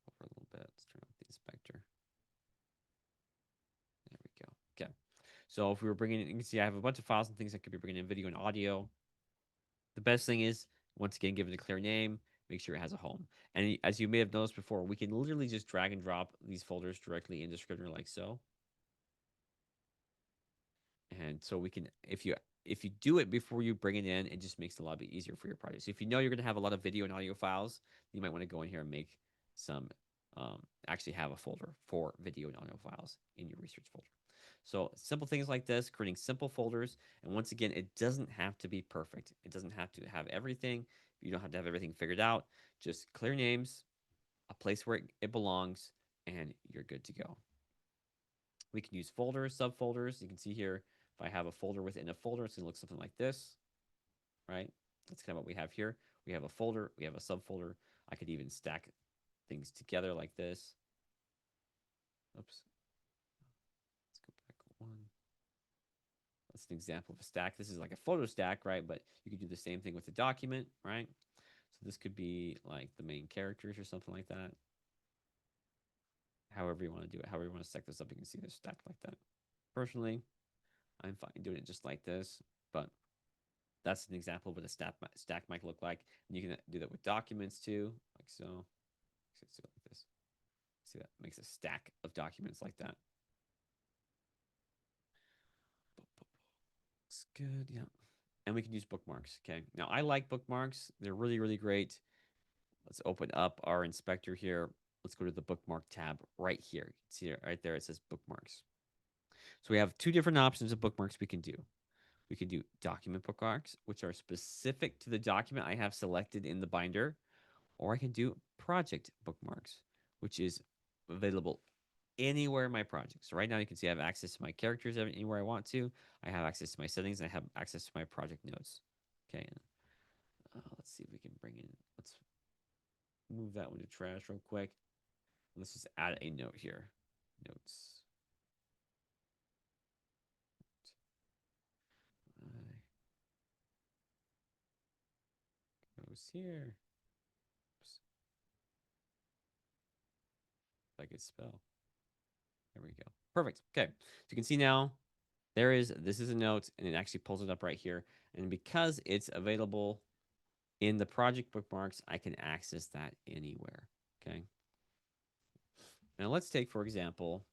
Over a little bit. Let's turn off the inspector. There we go. Okay. So if we were bringing in, you can see I have a bunch of files and things I could be bringing in video and audio. The best thing is, once again, give it a clear name, make sure it has a home. And as you may have noticed before, we can literally just drag and drop these folders directly into Scrivener like so. And so we can, if you do it before you bring it in, it just makes it a lot bit easier for your project. So if you know you're going to have a lot of video and audio files, you might want to go in here and make some, actually have a folder for video and audio files in your research folder. So simple things like this, creating simple folders. And once again, it doesn't have to be perfect. It doesn't have to have everything. You don't have to have everything figured out. Just clear names, a place where it belongs, and you're good to go. We can use folders, subfolders. You can see here, if I have a folder within a folder, it's going to look something like this, right? That's kind of what we have here. We have a folder, we have a subfolder. I could even stack things together like this. Oops. Let's go back one. That's an example of a stack. This is like a photo stack, right? But you could do the same thing with a document, right? So this could be like the main characters or something like that. However you want to do it, however you want to stack this up, you can see this stacked like that. Personally, I'm fine doing it just like this, but That's an example of what a stack might look like. And you can do that with documents too, like so. Let's do it like this. See, that makes a stack of documents like that. Looks good. Yeah. And we can use bookmarks. Okay. Now I like bookmarks. They're really, really great. Let's open up our inspector here. Let's go to the bookmark tab right here. See it right there. It says bookmarks. So we have two different options of bookmarks we can do. We can do document bookmarks, which are specific to the document I have selected in the binder, or I can do project bookmarks, which is available anywhere in my project. So right now you can see I have access to my characters anywhere I want to. I have access to my settings. And I have access to my project notes. Okay. Let's see if we can bring in. Let's move that one to trash real quick. Let's just add a note here. Notes. Goes here. Oops. If I could spell. There we go. Perfect. Okay. So you can see now this is a note and it actually pulls it up right here. And because it's available in the project bookmarks, I can access that anywhere. Okay. Now let's take, for example,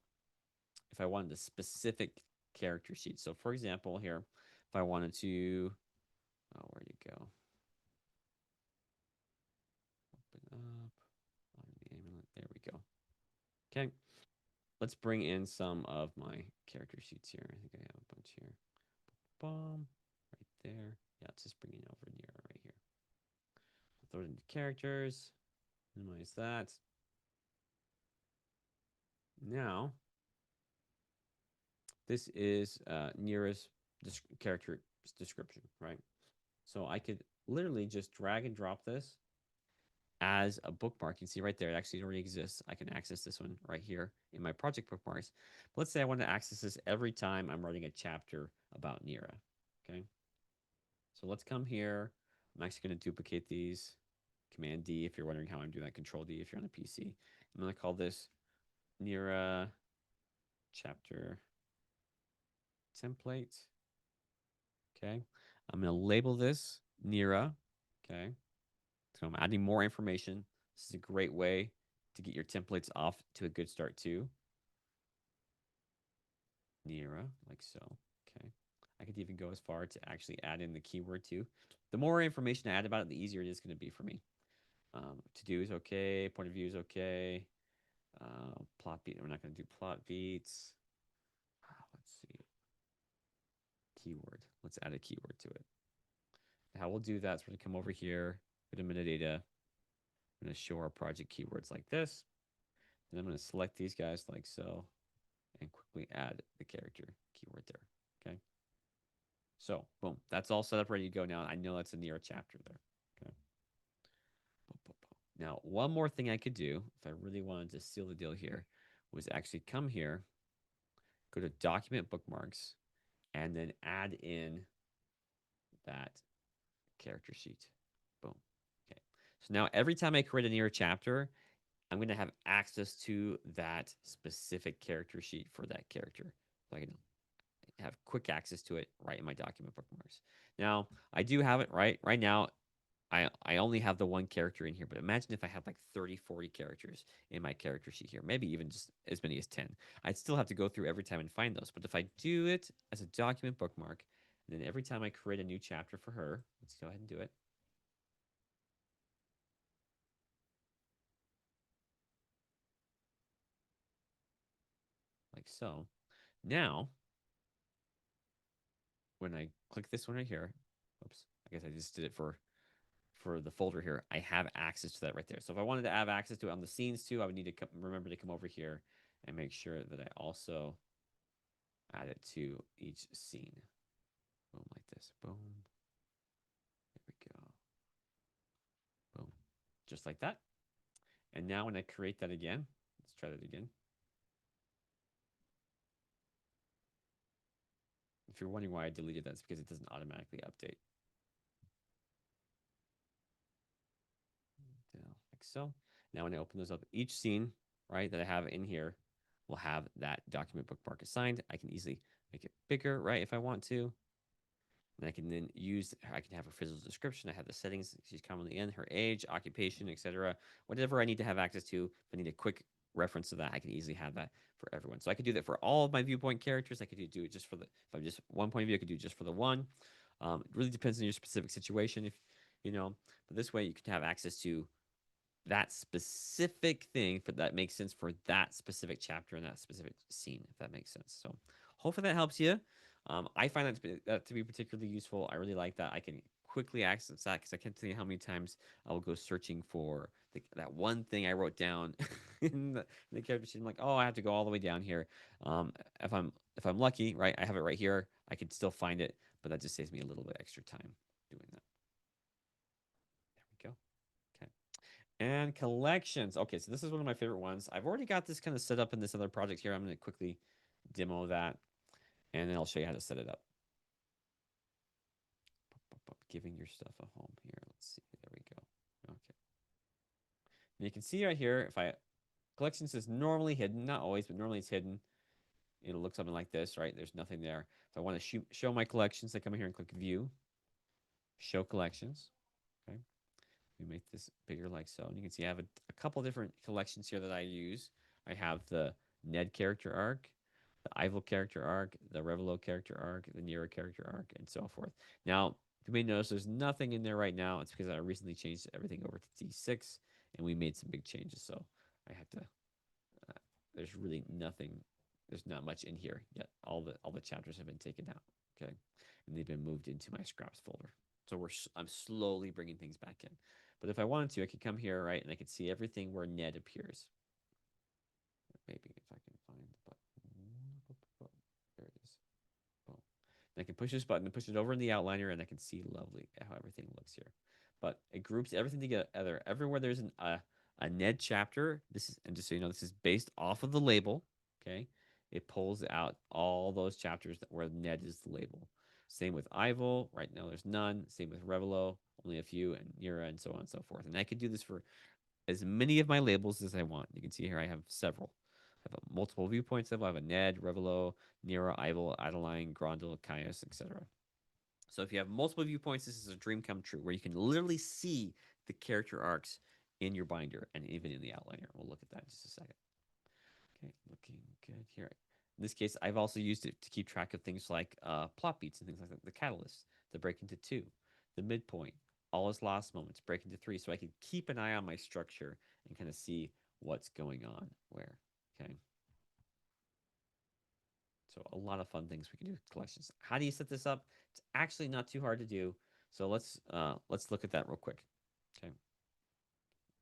if I wanted a specific character sheet. So for example, here, if I wanted to, oh, where'd you go? Open up. There we go. Okay. Let's bring in some of my character sheets here. I think I have a bunch here. Boom. Right there. Yeah, let's just bring it over near right here. Throw it into characters. Minimize that. Now, this is Nira's character description, right? So I could literally just drag and drop this as a bookmark. You can see right there, it actually already exists. I can access this one right here in my project bookmarks. But let's say I want to access this every time I'm writing a chapter about Nira. Okay. So let's come here. I'm actually going to duplicate these. Command D if you're wondering how I'm doing that. Control D if you're on a PC. I'm going to call this Nira chapter template. Okay. I'm going to label this Nira. Okay. So I'm adding more information. This is a great way to get your templates off to a good start too. Nira, like so. Okay. I could even go as far to actually add in the keyword too. The more information I add about it, the easier it is going to be for me. To do is okay. Point of view is okay. Plot beat. We're not going to do plot beats. Let's see. Keyword. Let's add a keyword to it. How we'll do that is we're going to come over here, go to metadata. I'm going to show our project keywords like this. Then I'm going to select these guys like so and quickly add the character keyword there. Okay. So, boom. That's all set up, ready to go now. I know that's a Nira chapter there. Okay. Now, one more thing I could do if I really wanted to seal the deal here was actually come here, go to document bookmarks, and then add in that character sheet. Boom. Okay. So now every time I create a Nira chapter, I'm going to have access to that specific character sheet for that character. So I can have quick access to it right in my document bookmarks. Now, I do have it right now. I only have the one character in here, but imagine if I had like 30, 40 characters in my character sheet here, maybe even just as many as 10. I'd still have to go through every time and find those. But if I do it as a document bookmark, and then every time I create a new chapter for her, let's go ahead and do it. Like so. Now, when I click this one right here, oops, I guess I just did it for the folder here. I have access to that right there. So if I wanted to have access to it on the scenes too, I would need to remember to come over here and make sure that I also add it to each scene. Boom, like this. Boom. There we go. Boom. Just like that. And now when I create that again, let's try that again. If you're wondering why I deleted that, it's because it doesn't automatically update. Like so. Now when I open those up, each scene, right, that I have in here will have that document bookmark assigned. I can easily make it bigger, right, if I want to. And I can then I can have her physical description. I have the settings she's commonly in, her age, occupation, etc. Whatever I need to have access to. If I need a quick reference to that, I can easily have that for everyone. So I could do that for all of my viewpoint characters. I could do it just for if I'm just one point of view, I could do it just for the one. It really depends on your specific situation. If you know, but this way you can have access to that specific thing for that makes sense for that specific chapter and that specific scene, if that makes sense. So hopefully that helps you. I find that to be particularly useful. I really like that. I can quickly access that because I can't tell you how many times I will go searching for that one thing I wrote down in the character sheet. I'm like, oh, I have to go all the way down here. If I'm lucky, right, I have it right here. I can still find it, but that just saves me a little bit extra time doing that. There we go. Okay. And collections. Okay, so this is one of my favorite ones. I've already got this kind of set up in this other project here. I'm going to quickly demo that, and then I'll show you how to set it up. Giving your stuff a home here. Let's see. There we go. Okay. And you can see right here, if I collections is normally hidden, not always, but normally it's hidden. It'll look something like this, right? There's nothing there. If I want to show my collections, I come here and click View, Show Collections. Okay. We make this bigger like so. And you can see I have a couple different collections here that I use. I have the Ned character arc, the Ivel character arc, the Revelo character arc, the Nero character arc, and so forth. Now, you may notice there's nothing in there right now. It's because I recently changed everything over to D6, and we made some big changes. So I have to. There's really nothing. There's not much in here yet. All the chapters have been taken out. Okay, and they've been moved into my scraps folder. So I'm slowly bringing things back in. But if I wanted to, I could come here, right, and I could see everything where Ned appears. Maybe if I can find the button. There it is. Boom. And I can push this button and push it over in the outliner, and I can see lovely how everything looks here. But it groups everything together. Everywhere there's a Ned chapter, this is, and just so you know, this is based off of the label. Okay, it pulls out all those chapters where Ned is the label. Same with Ivel. Right now, there's none. Same with Revelo, only a few, and Nira, and so on and so forth. And I could do this for as many of my labels as I want. You can see here I have several. I have multiple viewpoints. I have a Ned, Revelo, Nira, Ivel, Adeline, Grondel, Caius, etc. So if you have multiple viewpoints, this is a dream come true where you can literally see the character arcs in your binder and even in the outliner. We'll look at that in just a second. Okay, looking good here. In this case, I've also used it to keep track of things like plot beats and things like that. The catalyst, the break into two, the midpoint, all his lost moments, break into three. So I can keep an eye on my structure and kind of see what's going on where. Okay. So a lot of fun things we can do with collections. How do you set this up? It's actually not too hard to do. So let's look at that real quick. Okay.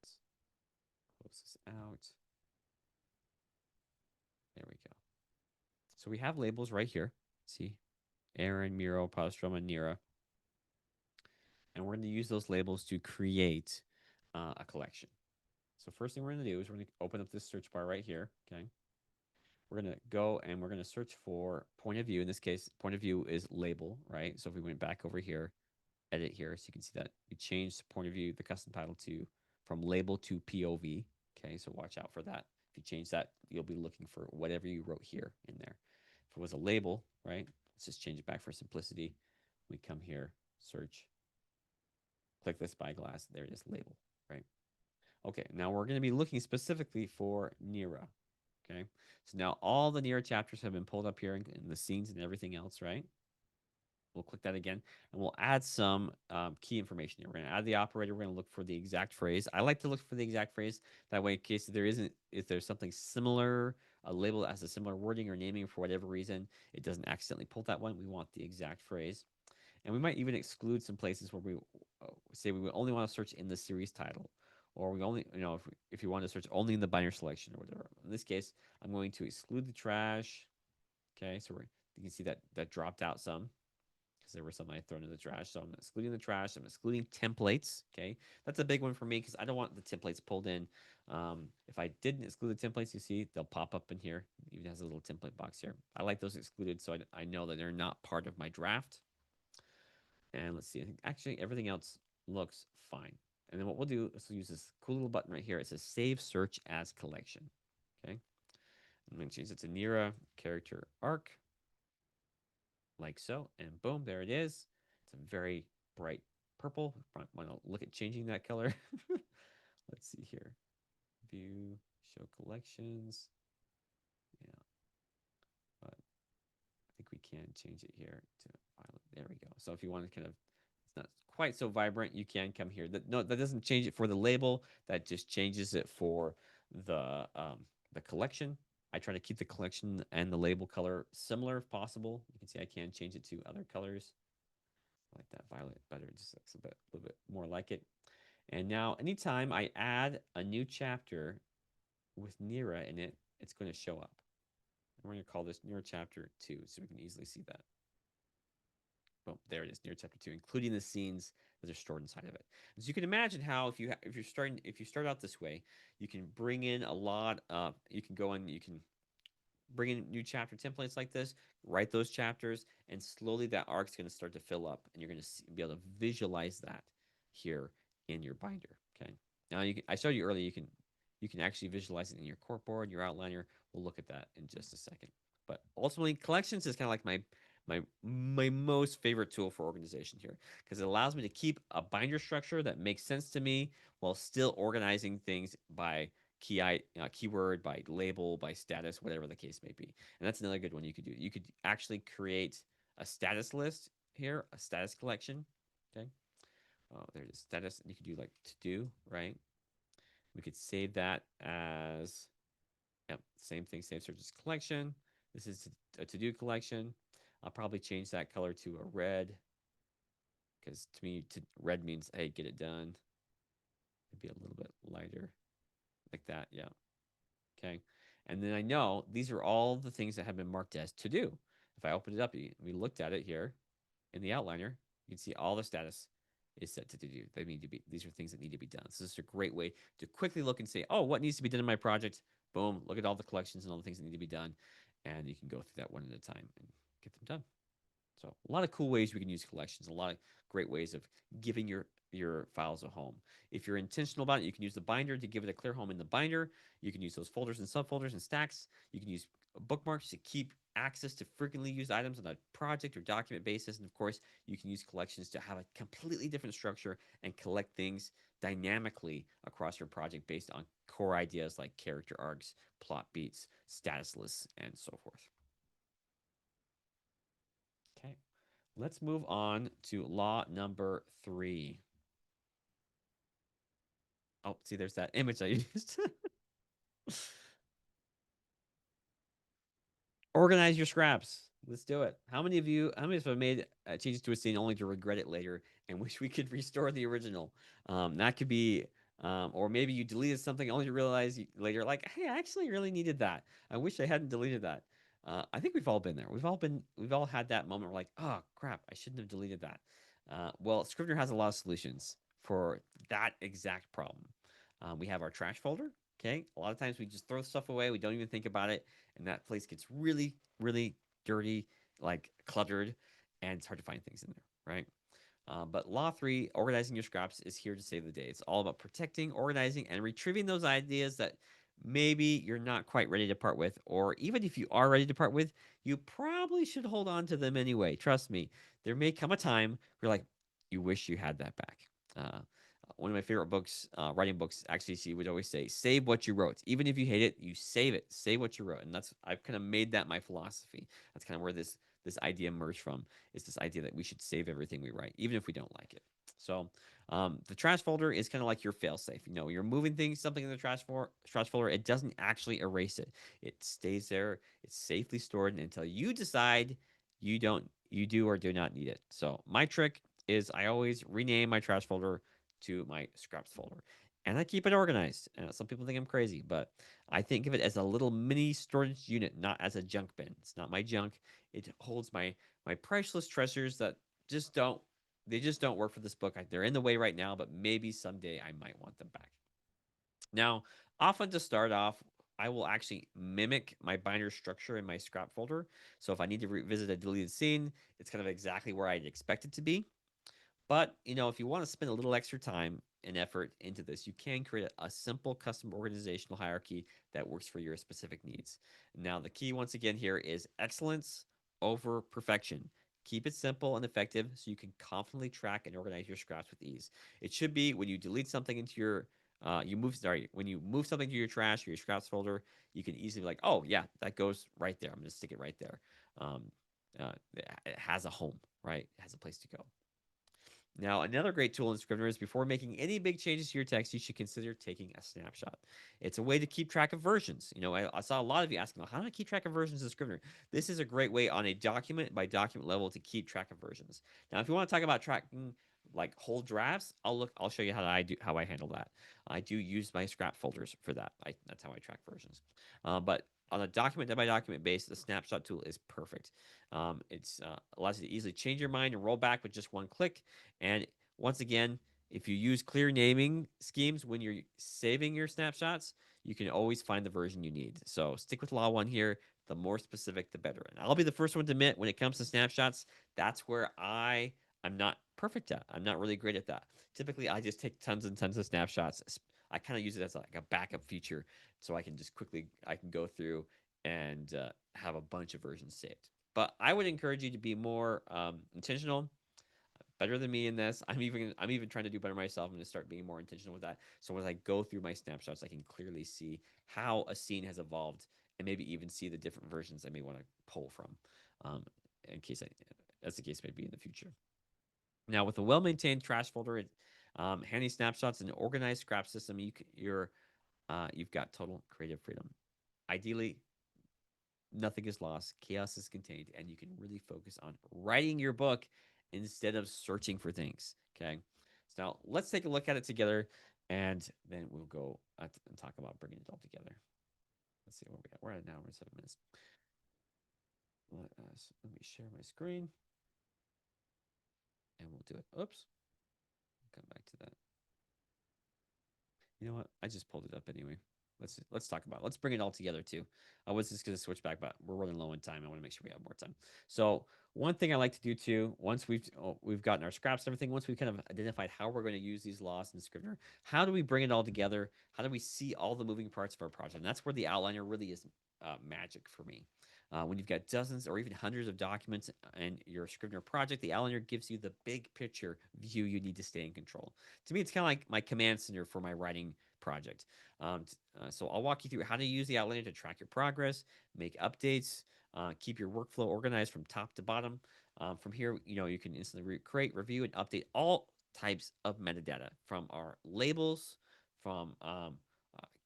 Let's close this out. There we go. So we have labels right here. See, Aaron, Miro, Postroma, Nira. And we're going to use those labels to create a collection. So first thing we're going to do is we're going to open up this search bar right here. Okay. We're going to go and we're going to search for point of view. In this case, point of view is label, right? So if we went back over here, edit here, so you can see that we changed the point of view, the custom title to from label to POV. Okay, so watch out for that. If you change that, you'll be looking for whatever you wrote here in there. If it was a label, right? Let's just change it back for simplicity. We come here, search, click the spyglass. There it is, label, right? Okay, now we're going to be looking specifically for Nira. Okay, so now all the Nira chapters have been pulled up here in the scenes and everything else, right? We'll click that again, and we'll add some key information here. We're going to add the operator. We're going to look for the exact phrase. I like to look for the exact phrase. That way, in case if there's something similar, a label that has a similar wording or naming for whatever reason, it doesn't accidentally pull that one. We want the exact phrase. And we might even exclude some places where we say we only want to search in the series title, or we only, if you want to search only in the binary selection or whatever. In this case, I'm going to exclude the trash. Okay, so you can see that dropped out some because there were some I thrown in the trash. So I'm excluding the trash. I'm excluding templates. Okay, that's a big one for me because I don't want the templates pulled in. If I didn't exclude the templates, you see they'll pop up in here. It even has a little template box here. I like those excluded so I know that they're not part of my draft. And let's see. I think actually everything else looks fine. And then what we'll do is we'll use this cool little button right here. It says Save Search as Collection. Okay. I'm going to change it to Nira Character Arc, like so. And boom, there it is. It's a very bright purple. Want to look at changing that color? Let's see here. View, show collections. Yeah, but I think we can change it here to violet. There we go. So if you want to kind of, it's not quite so vibrant, you can come here. No, that doesn't change it for the label. That just changes it for the collection. I try to keep the collection and the label color similar if possible. You can see I can change it to other colors. I like that violet better. It just looks a little bit more like it. And now, anytime I add a new chapter with Nira in it, it's going to show up. And we're going to call this Nira chapter 2 so we can easily see that. Well, there it is, Nira chapter 2, including the scenes that are stored inside of it. So you can imagine how if you start out this way, you can bring in a lot of you can go in you can bring in new chapter templates like this, write those chapters, and slowly that arc's going to start to fill up, and you're going to be able to visualize that here in your binder. Okay. Now I showed you earlier you can actually visualize it in your corkboard, your outliner. We'll look at that in just a second. But ultimately, collections is kind of like my most favorite tool for organization here because it allows me to keep a binder structure that makes sense to me while still organizing things by keyword, by label, by status, whatever the case may be. And that's another good one you could do. You could actually create a status list here, a status collection. Okay. Oh, there it is. Status. You could do like to do, right? We could save that as, yep, same thing, save searches collection. This is a to do collection. I'll probably change that color to a red because to me, red means, hey, get it done. It'd be a little bit lighter like that. Yeah. Okay. And then I know these are all the things that have been marked as to do. If I open it up, we looked at it here in the outliner, you can see all the status is set to do. They need to be, these are things that need to be done. So this is a great way to quickly look and say, oh, what needs to be done in my project? Boom, look at all the collections and all the things that need to be done. And you can go through that one at a time and get them done. So a lot of cool ways we can use collections, a lot of great ways of giving your files a home. If you're intentional about it, you can use the binder to give it a clear home in the binder. You can use those folders and subfolders and stacks. You can use bookmarks to keep access to frequently used items on a project or document basis. And of course, you can use collections to have a completely different structure and collect things dynamically across your project based on core ideas like character arcs, plot beats, status lists, and so forth. Okay. Let's move on to law number 3. Oh, see, there's that image I used. Organize your scraps. Let's do it. How many of us have made changes to a scene only to regret it later and wish we could restore the original? That could be, or maybe you deleted something only to realize later, like, hey, I actually really needed that. I wish I hadn't deleted that. I think we've all been there. We've all had that moment where like, oh crap, I shouldn't have deleted that. Well, Scrivener has a lot of solutions for that exact problem. We have our trash folder. Okay, a lot of times we just throw stuff away. We don't even think about it, and that place gets really, really dirty, like cluttered, and it's hard to find things in there, right? But Law 3, organizing your scraps, is here to save the day. It's all about protecting, organizing, and retrieving those ideas that maybe you're not quite ready to part with, or even if you are ready to part with, you probably should hold on to them anyway. Trust me, there may come a time where like you wish you had that back. One of my favorite books, writing books, actually, she would always say, "Save what you wrote. Even if you hate it, you save it. Save what you wrote." And that's I've kind of made that my philosophy. That's kind of where this idea emerged from. Is this idea that we should save everything we write, even if we don't like it. So the trash folder is kind of like your failsafe. You know, you're moving something in the trash folder. It doesn't actually erase it. It stays there. It's safely stored until you decide you do or do not need it. So my trick is I always rename my trash folder to my scraps folder. And I keep it organized. Some people think I'm crazy, but I think of it as a little mini storage unit, not as a junk bin. It's not my junk. It holds my priceless treasures that just don't work for this book. They're in the way right now, but maybe someday I might want them back. Now, often to start off, I will actually mimic my binder structure in my scrap folder. So if I need to revisit a deleted scene, it's kind of exactly where I'd expect it to be. But, if you want to spend a little extra time and effort into this, you can create a simple custom organizational hierarchy that works for your specific needs. Now, the key once again here is excellence over perfection. Keep it simple and effective so you can confidently track and organize your scraps with ease. It should be when you delete something into your when you move something to your trash or your scraps folder, you can easily be like, oh yeah, that goes right there. I'm gonna stick it right there. Um, it has a home, right? It has a place to go. Now, another great tool in Scrivener is before making any big changes to your text, you should consider taking a snapshot. It's a way to keep track of versions. I saw a lot of you asking, how do I keep track of versions in Scrivener? This is a great way on a document by document level to keep track of versions. Now, if you want to talk about tracking like whole drafts, I'll show you how I handle that. I do use my scrap folders for that. That's how I track versions. But on a document by document basis, the snapshot tool is perfect. It's allows you to easily change your mind and roll back with just one click. And once again, if you use clear naming schemes when you're saving your snapshots, you can always find the version you need. So stick with Law 1 here. The more specific, the better. And I'll be the first one to admit when it comes to snapshots, that's where I'm not perfect at. I'm not really great at that. Typically, I just take tons and tons of snapshots. I kind of use it as like a backup feature, so I can go through and have a bunch of versions saved. But I would encourage you to be more intentional, better than me in this. I'm even trying to do better myself. I'm going to start being more intentional with that. So as I go through my snapshots, I can clearly see how a scene has evolved and maybe even see the different versions I may want to pull from, um, in case as the case may be in the future. Now, with a well-maintained trash folder, handy snapshots, and an organized scrap system, you've got total creative freedom. Ideally, nothing is lost, chaos is contained, and you can really focus on writing your book instead of searching for things. Okay. So now let's take a look at it together, and then we'll go and talk about bringing it all together. Let's see where we at. We're at an hour and 7 minutes. Let me share my screen, and we'll do it. Oops. Come back to that. You know what? I just pulled it up anyway. Let's talk about it. Let's bring it all together too. I was just going to switch back, but we're running low on time. I want to make sure we have more time. So one thing I like to do too, once we've gotten our scraps and everything, once we've kind of identified how we're going to use these laws in Scrivener, how do we bring it all together? How do we see all the moving parts of our project? And that's where the outliner really is magic for me. When you've got dozens or even hundreds of documents in your Scrivener project, the outliner gives you the big picture view you need to stay in control. To me, it's kind of like my command center for my writing project. So I'll walk you through how to use the outliner to track your progress, make updates, keep your workflow organized from top to bottom. From here, you can instantly create, review, and update all types of metadata from our labels, from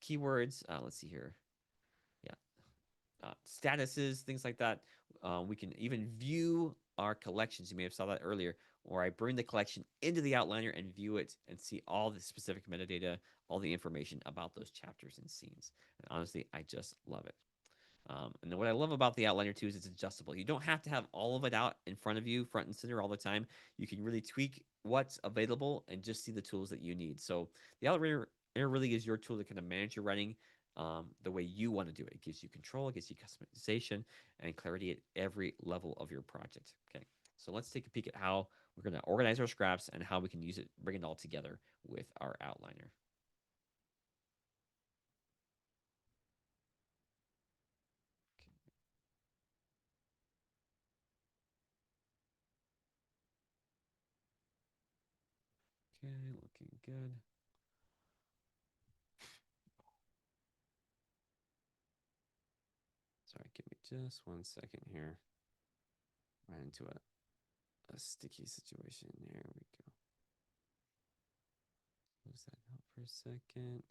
keywords. Let's see here. Yeah, statuses, things like that. We can even view our collections. You may have saw that earlier, where I bring the collection into the outliner and view it and see all the specific metadata, all the information about those chapters and scenes. And honestly, I just love it. And what I love about the outliner too is it's adjustable. You don't have to have all of it out in front of you, front and center all the time. You can really tweak what's available and just see the tools that you need. So the outliner really is your tool to kind of manage your writing the way you want to do it. It gives you control, it gives you customization and clarity at every level of your project. Okay, so let's take a peek at how we're going to organize our scraps and how we can use it, bring it all together with our outliner. Okay, looking good. Sorry, give me just 1 second here. Right into a sticky situation. There we go. Close that out for a second.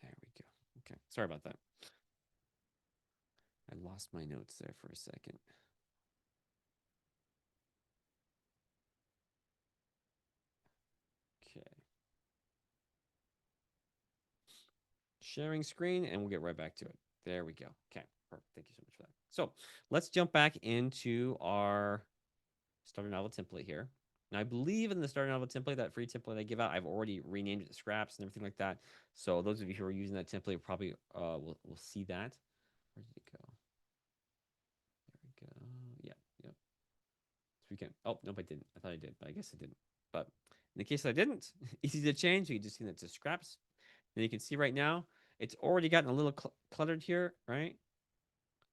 There we go. Okay, sorry about that. I lost my notes there for a second. Okay. Sharing screen, and we'll get right back to it. There we go. Okay, perfect. Thank you so much for that. So let's jump back into our starter novel template here. Now, I believe in the starter novel template, that free template I give out, I've already renamed it to scraps and everything like that. So those of you who are using that template probably will see that. Where did it go? There we go. Yeah, yep. So we can. Oh, nope, I didn't. I thought I did, but I guess I didn't. But in the case I didn't, easy to change. You can just see that to scraps. And you can see right now, it's already gotten a little cluttered here, right?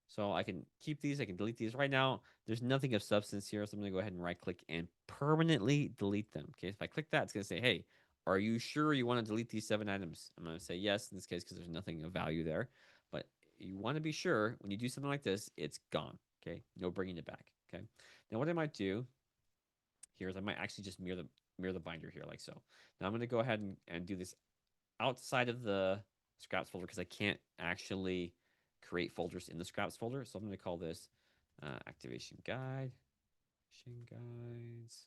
So I can keep these, I can delete these. Right now, there's nothing of substance here, so I'm gonna go ahead and right click and permanently delete them. Okay, if I click that, it's gonna say, hey, are you sure you want to delete these 7 items? I'm gonna say yes in this case because there's nothing of value there. But you want to be sure when you do something like this, it's gone. Okay, no bringing it back. Okay, now what I might do here is I might actually just mirror the binder here like so. Now I'm gonna go ahead and do this outside of the scraps folder because I can't actually create folders in the scraps folder. So I'm going to call this activation guide, guides.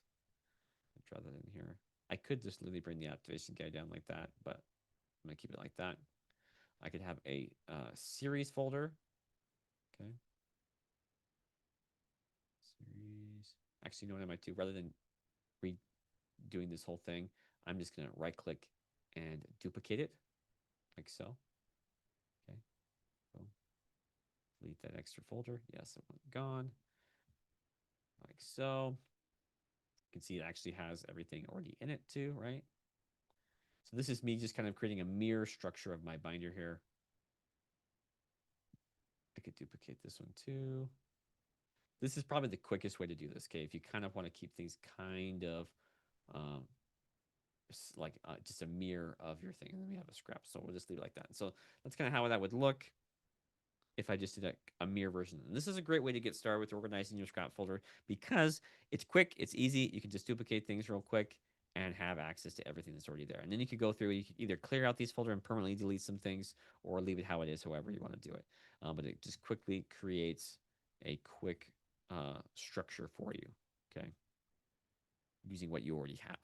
I'll draw that in here. I could just literally bring the activation guide down like that, but I'm going to keep it like that. I could have a series folder. Okay. Series. Actually, you know what I might do? Rather than redoing this whole thing, I'm just going to right click and duplicate it like so. Okay. Boom. Delete that extra folder. Yes, it went gone. Like so. You can see it actually has everything already in it too, right? So this is me just kind of creating a mirror structure of my binder here. I could duplicate this one too. This is probably the quickest way to do this, okay? If you kind of want to keep things kind of um, like just a mirror of your thing. And then we have a scrap, so we'll just leave it like that. So that's kind of how that would look if I just did a mirror version. And this is a great way to get started with organizing your scrap folder because it's quick, it's easy. You can just duplicate things real quick and have access to everything that's already there. And then you could go through, you could either clear out these folder and permanently delete some things or leave it how it is, however you want to do it. But it just quickly creates a quick structure for you, okay, using what you already have.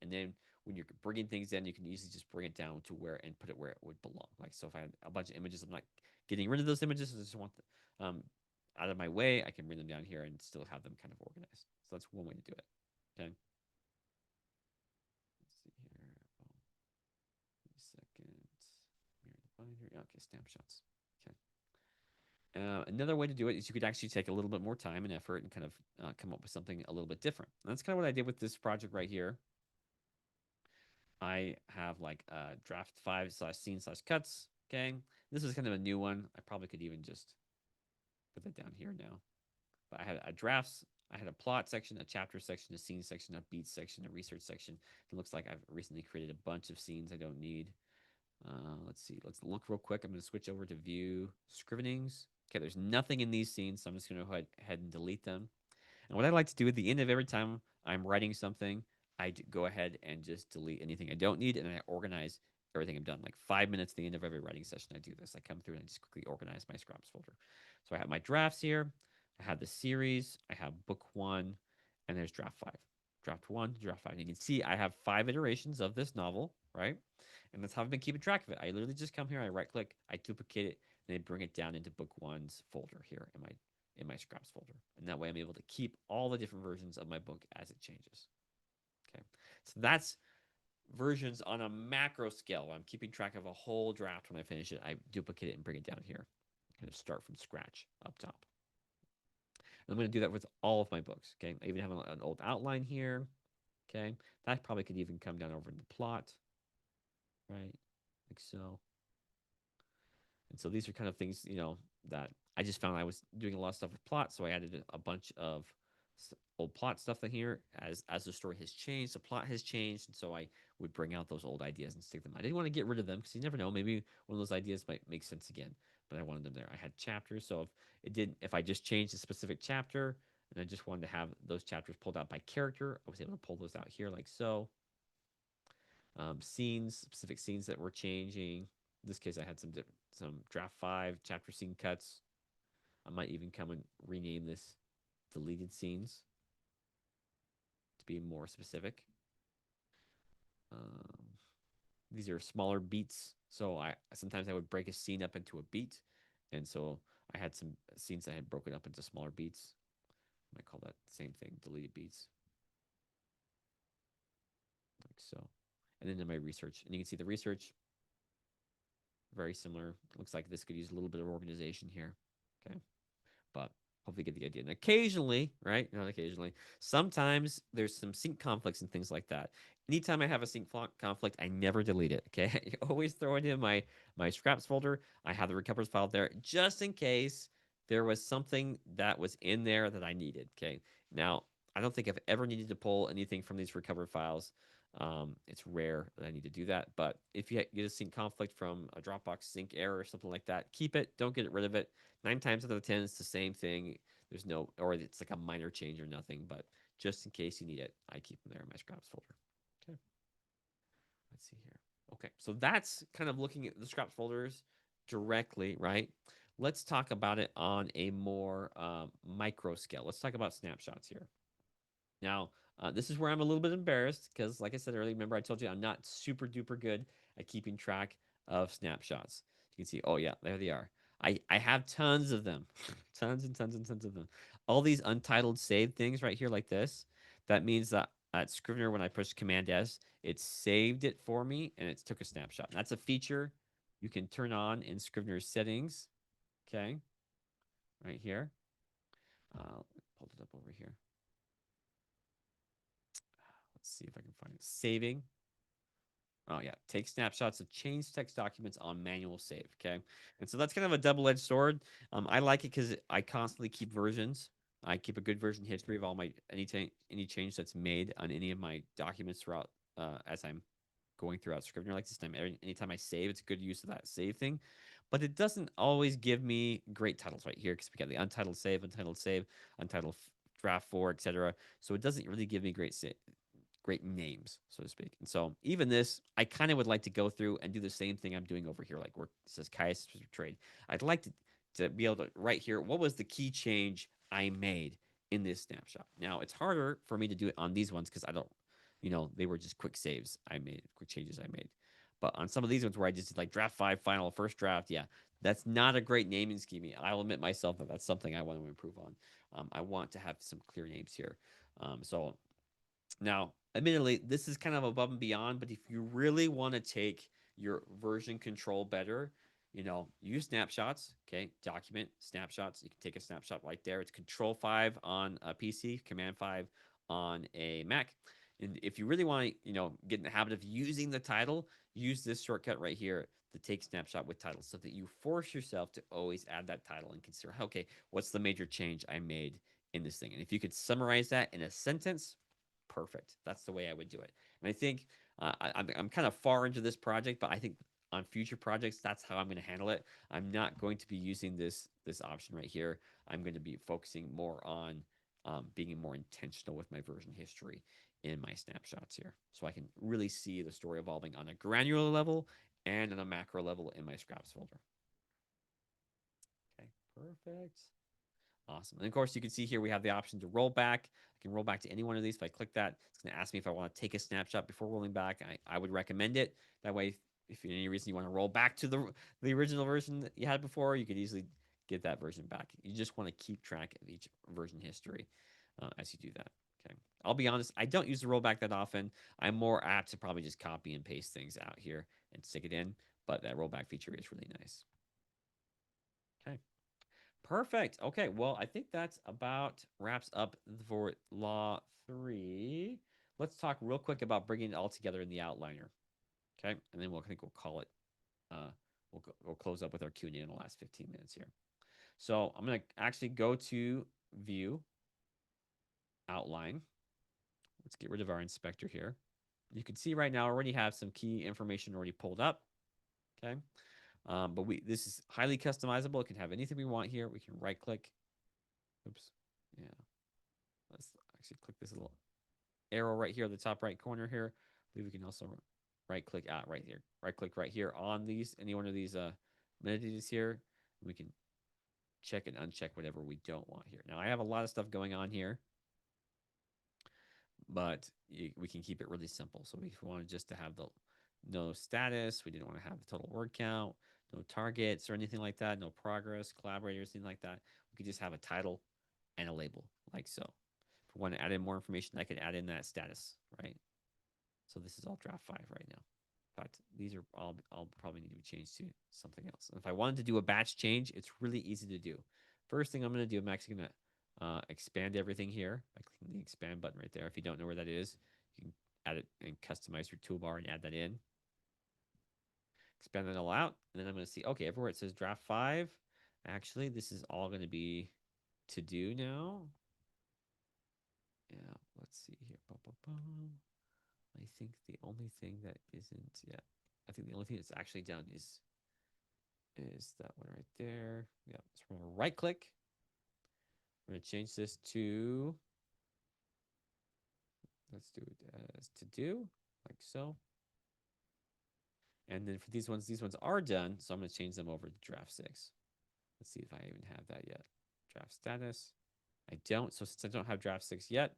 And then when you're bringing things in, you can easily just bring it down to where and put it where it would belong. Like, so if I had a bunch of images, I'm not getting rid of those images. I just want them out of my way. I can bring them down here and still have them kind of organized. So that's one way to do it. Okay. Let's see here. Oh, second. Mirror the binder. Okay, snapshots. Okay. Another way to do it is you could actually take a little bit more time and effort and kind of come up with something a little bit different. And that's kind of what I did with this project right here. I have like draft 5/scene/cuts. Okay. This is kind of a new one. I probably could even just put that down here now. But I had a drafts, I had a plot section, a chapter section, a scene section, a beat section, a research section. It looks like I've recently created a bunch of scenes I don't need. Let's see. Let's look real quick. I'm going to switch over to view scrivenings. Okay, there's nothing in these scenes, so I'm just going to go ahead and delete them. And what I like to do at the end of every time I'm writing something, I go ahead and just delete anything I don't need, and I organize everything I've done. Like 5 minutes at the end of every writing session, I do this. I come through and I just quickly organize my scraps folder. So I have my drafts here. I have the series. I have book one, and there's draft five. Draft one, draft five. And you can see I have 5 iterations of this novel, right? And that's how I've been keeping track of it. I literally just come here, I right click, I duplicate it, and then bring it down into book one's folder here in my scraps folder. And that way I'm able to keep all the different versions of my book as it changes. Okay. So that's versions on a macro scale. I'm keeping track of a whole draft. When I finish it, I duplicate it and bring it down here. Kind of start from scratch up top. And I'm going to do that with all of my books. Okay. I even have an old outline here. Okay. That probably could even come down over in the plot. Right. Like so. And so these are kind of things, that I just found I was doing a lot of stuff with plot. So I added a bunch of old plot stuff in here. As the story has changed, the plot has changed. And so I would bring out those old ideas and stick them. I didn't want to get rid of them because you never know. Maybe one of those ideas might make sense again. But I wanted them there. I had chapters. So if I just changed a specific chapter and I just wanted to have those chapters pulled out by character, I was able to pull those out here like so. Scenes, specific scenes that were changing. In this case, I had some draft 5 chapter scene cuts. I might even come and rename this deleted scenes to be more specific. Um, these are smaller beats, so I sometimes I would break a scene up into a beat, and so I had some scenes that I had broken up into smaller beats. I might call that the same thing, deleted beats, like so. And then in my research, and you can see the research very similar. Looks like this could use a little bit of organization here. Okay. But hopefully you get the idea. And occasionally, right? Not occasionally, sometimes there's some sync conflicts and things like that. Anytime I have a sync conflict, I never delete it. Okay. I always throw it in my scraps folder. I have the recovers file there just in case there was something that was in there that I needed. Okay. Now, I don't think I've ever needed to pull anything from these recovered files. It's rare that I need to do that. But if you get a sync conflict from a Dropbox sync error or something like that, keep it. Don't get rid of it. 9 times out of 10, it's the same thing. There's no, or it's like a minor change or nothing. But just in case you need it, I keep them there in my scraps folder. Okay. Let's see here. Okay, so that's kind of looking at the scraps folders directly, right? Let's talk about it on a more micro scale. Let's talk about snapshots here. Now, this is where I'm a little bit embarrassed because, like I said earlier, remember I told you I'm not super duper good at keeping track of snapshots. You can see, oh yeah, there they are. I have tons of them, tons and tons and tons of them. All these untitled saved things right here, like this. That means that at Scrivener, when I push Command S, it saved it for me and it took a snapshot. And that's a feature you can turn on in Scrivener's settings. Okay, right here. Pulled it up over here. Let's see if I can find it. Saving. Oh yeah, take snapshots of change text documents on manual save. Okay, and so that's kind of a double-edged sword. I like it because I constantly keep versions. I keep a good version history of all my any change that's made on any of my documents throughout as I'm going throughout Scrivener like this time. Anytime I save, it's a good use of that save thing, but it doesn't always give me great titles right here because we got the untitled save, untitled draft 4, etc. So it doesn't really give me great names, so to speak. And so even this, I kind of would like to go through and do the same thing I'm doing over here, like where it says Caius trade. I'd like to be able to write here what was the key change I made in this snapshot. Now it's harder for me to do it on these ones because I don't, they were just quick saves I made, quick changes I made. But on some of these ones where I just did like draft 5, final, first draft, yeah, that's not a great naming scheme. I'll admit myself that that's something I want to improve on. I want to have some clear names here. So now, admittedly, this is kind of above and beyond, but if you really want to take your version control better, use snapshots. Okay, document snapshots. You can take a snapshot right there. It's Control 5 on a PC, Command 5 on a Mac. And if you really want to, get in the habit of using the title, use this shortcut right here to take snapshot with title so that you force yourself to always add that title and consider, okay, what's the major change I made in this thing? And if you could summarize that in a sentence, perfect. That's the way I would do it. And I think I'm kind of far into this project, but I think on future projects, that's how I'm going to handle it. I'm not going to be using this option right here. I'm going to be focusing more on being more intentional with my version history in my snapshots here, so I can really see the story evolving on a granular level and on a macro level in my scraps folder. Okay, perfect. Awesome. And of course, you can see here we have the option to roll back. I can roll back to any one of these. If I click that, it's going to ask me if I want to take a snapshot before rolling back. I would recommend it. That way, if for any reason you want to roll back to the original version that you had before, you could easily get that version back. You just want to keep track of each version history as you do that. Okay. I'll be honest, I don't use the rollback that often. I'm more apt to probably just copy and paste things out here and stick it in, but that rollback feature is really nice. Okay. Perfect. Okay, well, I think that's about wraps up for Law 3. Let's talk real quick about bringing it all together in the outliner. Okay, and then I think we'll call it. We'll close up with our Q&A in the last 15 minutes here. So I'm going to actually go to View, Outline. Let's get rid of our inspector here. You can see right now I already have some key information already pulled up. Okay, but this is highly customizable. It can have anything we want here. We can right click. Oops. Yeah. Let's actually click this little arrow right here at the top right corner here. I believe we can also right click out right here. Right click right here on any one of these metadata here. We can check and uncheck whatever we don't want here. Now I have a lot of stuff going on here, but we can keep it really simple. So if we wanted just to have the no status, we didn't want to have the total word count, no targets or anything like that, no progress, collaborators, anything like that. We could just have a title and a label like so. If we want to add in more information, I could add in that status, right? So this is all draft 5 right now. In fact, these are all probably need to be changed to something else. And if I wanted to do a batch change, it's really easy to do. First thing I'm going to do, I'm actually going to expand everything here by clicking the expand button right there. If you don't know where that is, you can add it and customize your toolbar and add that in. Expand that all out, and then I'm going to see, okay, everywhere it says draft 5, Actually, this is all going to be to do now. Yeah, let's see here. I think the only thing that isn't yet, I think the only thing that's actually done is that one right there. Yeah, so we're gonna right click. We're gonna change this to, let's do it as to do, like so. And then for these ones are done, so I'm gonna change them over to draft 6. Let's see if I even have that yet. Draft status. I don't, so since I don't have draft 6 yet,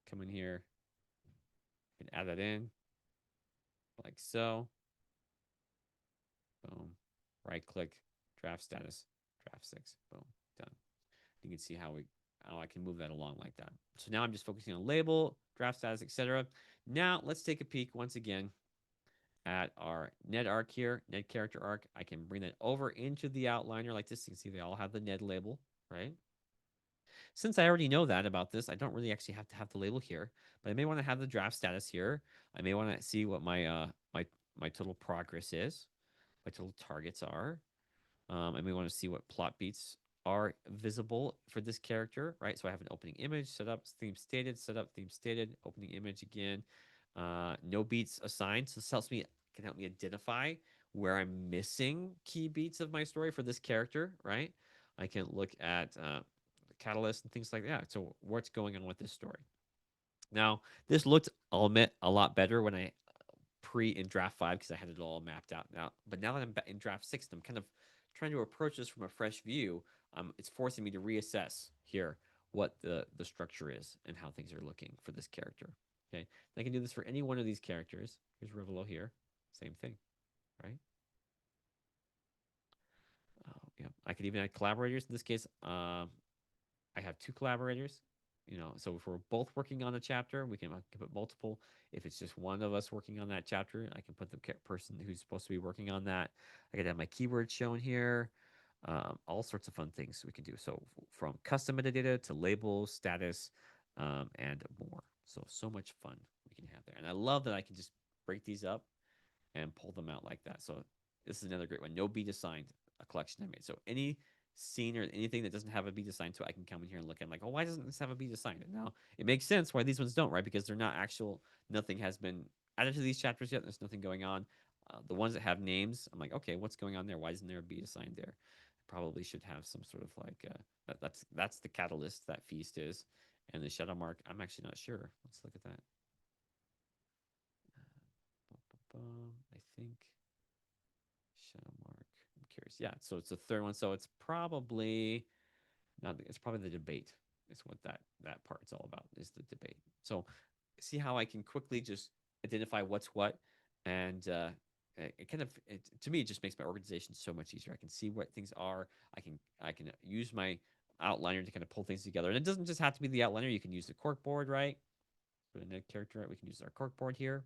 come in here and add that in, like so. Boom. Right click, draft status, draft 6. Boom. Done. You can see how I can move that along like that. So now I'm just focusing on label, draft status, etc. Now let's take a peek once again at our Ned arc here, Ned character arc. I can bring that over into the outliner like this. You can see they all have the Ned label, right? Since I already know that about this, I don't really actually have to have the label here, but I may want to have the draft status here. I may want to see what my total progress is, my total targets are. And we want to see what plot beats are visible for this character, right? So I have an opening image, set up, theme stated, set up, theme stated, opening image again. No beats assigned. So this can help me identify where I'm missing key beats of my story for this character, right? I can look at the catalyst and things like that. So what's going on with this story? Now, this looked, I'll admit, a lot better when I pre in draft 5 because I had it all mapped out now. But now that I'm in draft 6, I'm kind of trying to approach this from a fresh view. It's forcing me to reassess here what the structure is and how things are looking for this character. Okay, and I can do this for any one of these characters. Here's Rivolo here, same thing, right? Yeah, I could even add collaborators. In this case, I have 2 collaborators. So if we're both working on a chapter, I can put multiple. If it's just one of us working on that chapter, I can put the person who's supposed to be working on that. I could have my keywords shown here. All sorts of fun things we can do. So from custom metadata to labels, status, and more. So much fun we can have there. And I love that I can just break these up and pull them out like that. So this is another great one. No beat assigned, a collection I made. So any scene or anything that doesn't have a beat assigned to it, I can come in here and look at. I'm like, oh, why doesn't this have a beat assigned? And now it makes sense why these ones don't, right? Because they're not actual. Nothing has been added to these chapters yet. There's nothing going on. The ones that have names, I'm like, okay, what's going on there? Why isn't there a beat assigned there? Probably should have some sort of like that's the catalyst that feast is, and the shadow mark. I'm actually not sure. Let's look at that. I think shadow mark. I'm curious. Yeah, so it's the third one. So it's probably not. It's probably the debate. Is what that part's all about. Is the debate. So see how I can quickly just identify what's what, and it kind of to me it just makes my organization so much easier. I can see what things are. I can use my outliner to kind of pull things together, and it doesn't just have to be the outliner. You can use the cork board, right? For the Ned character, right? We can use our cork board here.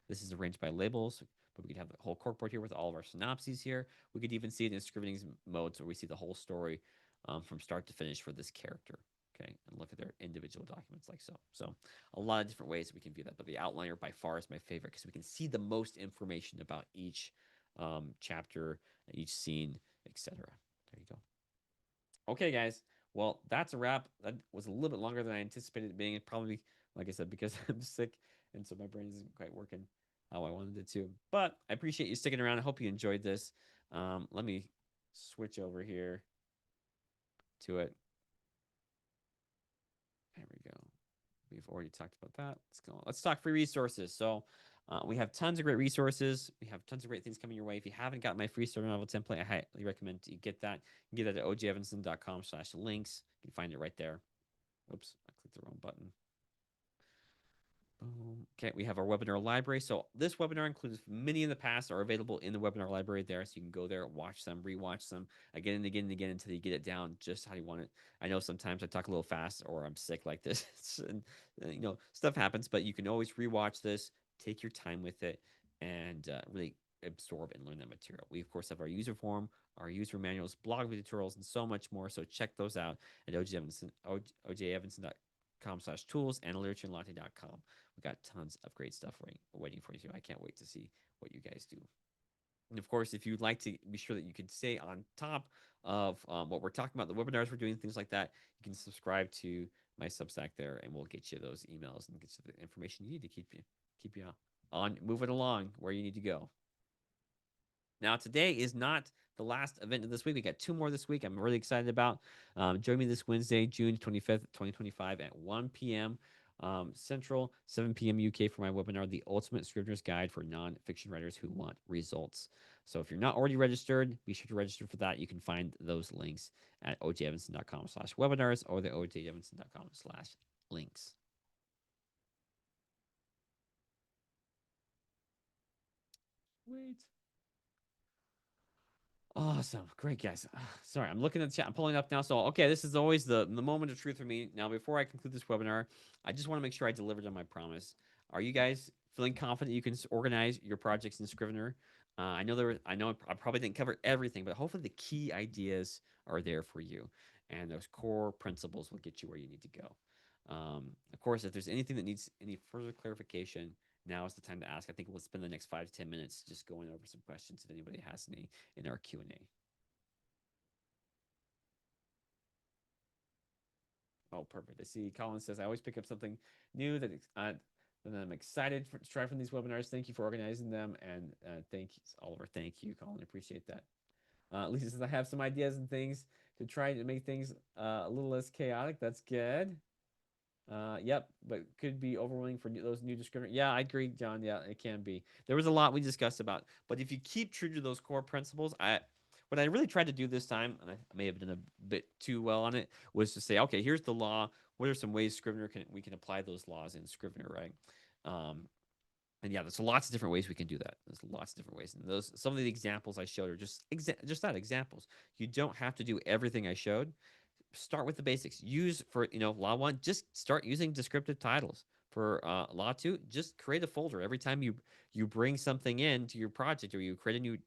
This is arranged by labels, but we could have the whole cork board here with all of our synopses here. We could even see it in scrivening mode, so we see the whole story from start to finish for this character. Okay, and look at their individual documents like so. So a lot of different ways that we can view that, but the outliner by far is my favorite because we can see the most information about each chapter, each scene, etc. There you go. Okay, guys. Well, that's a wrap. That was a little bit longer than I anticipated it being. Probably, like I said, because I'm sick and so my brain isn't quite working how I wanted it to. But I appreciate you sticking around. I hope you enjoyed this. Let me switch over here to it. There we go. We've already talked about that. Let's go on. Let's talk free resources. So we have tons of great resources. We have tons of great things coming your way. If you haven't got my free starter novel template, I highly recommend you get that. You can get that at ojevanson.com/links. You can find it right there. Oops, I clicked the wrong button. Boom. Okay, we have our webinar library. So this webinar includes many in the past are available in the webinar library there. So you can go there, watch them, rewatch them again and again and again until you get it down just how you want it. I know sometimes I talk a little fast or I'm sick like this. And, stuff happens, but you can always rewatch this, take your time with it, and really absorb and learn that material. We, of course, have our user form, our user manuals, blog tutorials, and so much more. So check those out at ojevanson.com/tools and literaturelatte.com. We got tons of great stuff waiting for you. I can't wait to see what you guys do. And of course, if you'd like to be sure that you can stay on top of what we're talking about, the webinars we're doing, things like that, you can subscribe to my Substack there, and we'll get you those emails and get you the information you need to keep you on moving along where you need to go. Now, today is not the last event of this week. We got two more this week. I'm really excited about. Join me this Wednesday, June 25th, 2025 at 1 p.m. Central, 7 p.m. UK for my webinar, The Ultimate Scrivener's Guide for Nonfiction Writers Who Want Results. So if you're not already registered, be sure to register for that. You can find those links at ojevanson.com/webinars or the ojevanson.com/links. Wait. Awesome. Great, guys. Sorry, I'm looking at the chat. I'm pulling up now. So, okay, this is always the moment of truth for me. Now, before I conclude this webinar, I just want to make sure I delivered on my promise. Are you guys feeling confident you can organize your projects in Scrivener? I know I probably didn't cover everything, but hopefully the key ideas are there for you, and those core principles will get you where you need to go. Of course, if there's anything that needs any further clarification, now is the time to ask. I think we'll spend the next 5 to 10 minutes just going over some questions if anybody has any in our Q&A. Oh, perfect. I see Colin says, I always pick up something new that I'm excited to try from these webinars. Thank you for organizing them. And thank you, Oliver. Thank you, Colin. Appreciate that. Lisa says, I have some ideas and things to try to make things a little less chaotic. That's good. Yep, but could be overwhelming for those new descriptors. Yeah, I agree, John. Yeah, it can be. There was a lot we discussed about, but if you keep true to those core principles, what I really tried to do this time, and I may have done a bit too well on it, was to say, okay, here's the law. What are some ways we can apply those laws in Scrivener, right? Um, and yeah, there's lots of different ways we can do that. There's lots of different ways, and those some of the examples I showed are just that examples. You don't have to do everything I showed. Start with the basics. Use for law one, just start using descriptive titles. For law two, just create a folder every time you bring something in to your project or you create a new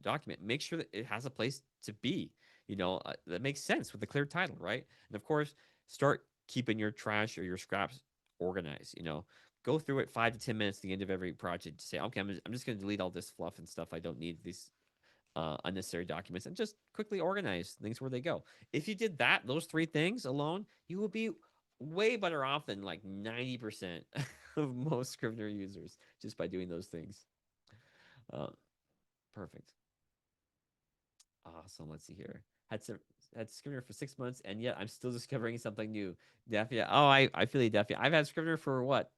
document. Make sure that it has a place to be. That makes sense with a clear title, right? And of course, start keeping your trash or your scraps organized. Go through it 5 to 10 minutes at the end of every project to say, okay, I'm just going to delete all this fluff and stuff I don't need, these unnecessary documents, and just quickly organize things where they go. If you did those three things alone, you will be way better off than like 90% of most Scrivener users just by doing those things. Uh, Perfect. Awesome. Let's see here. Had Scrivener for 6 months, and yet I'm still discovering something new. Defia. Oh, I feel you, Defia. I've had Scrivener for what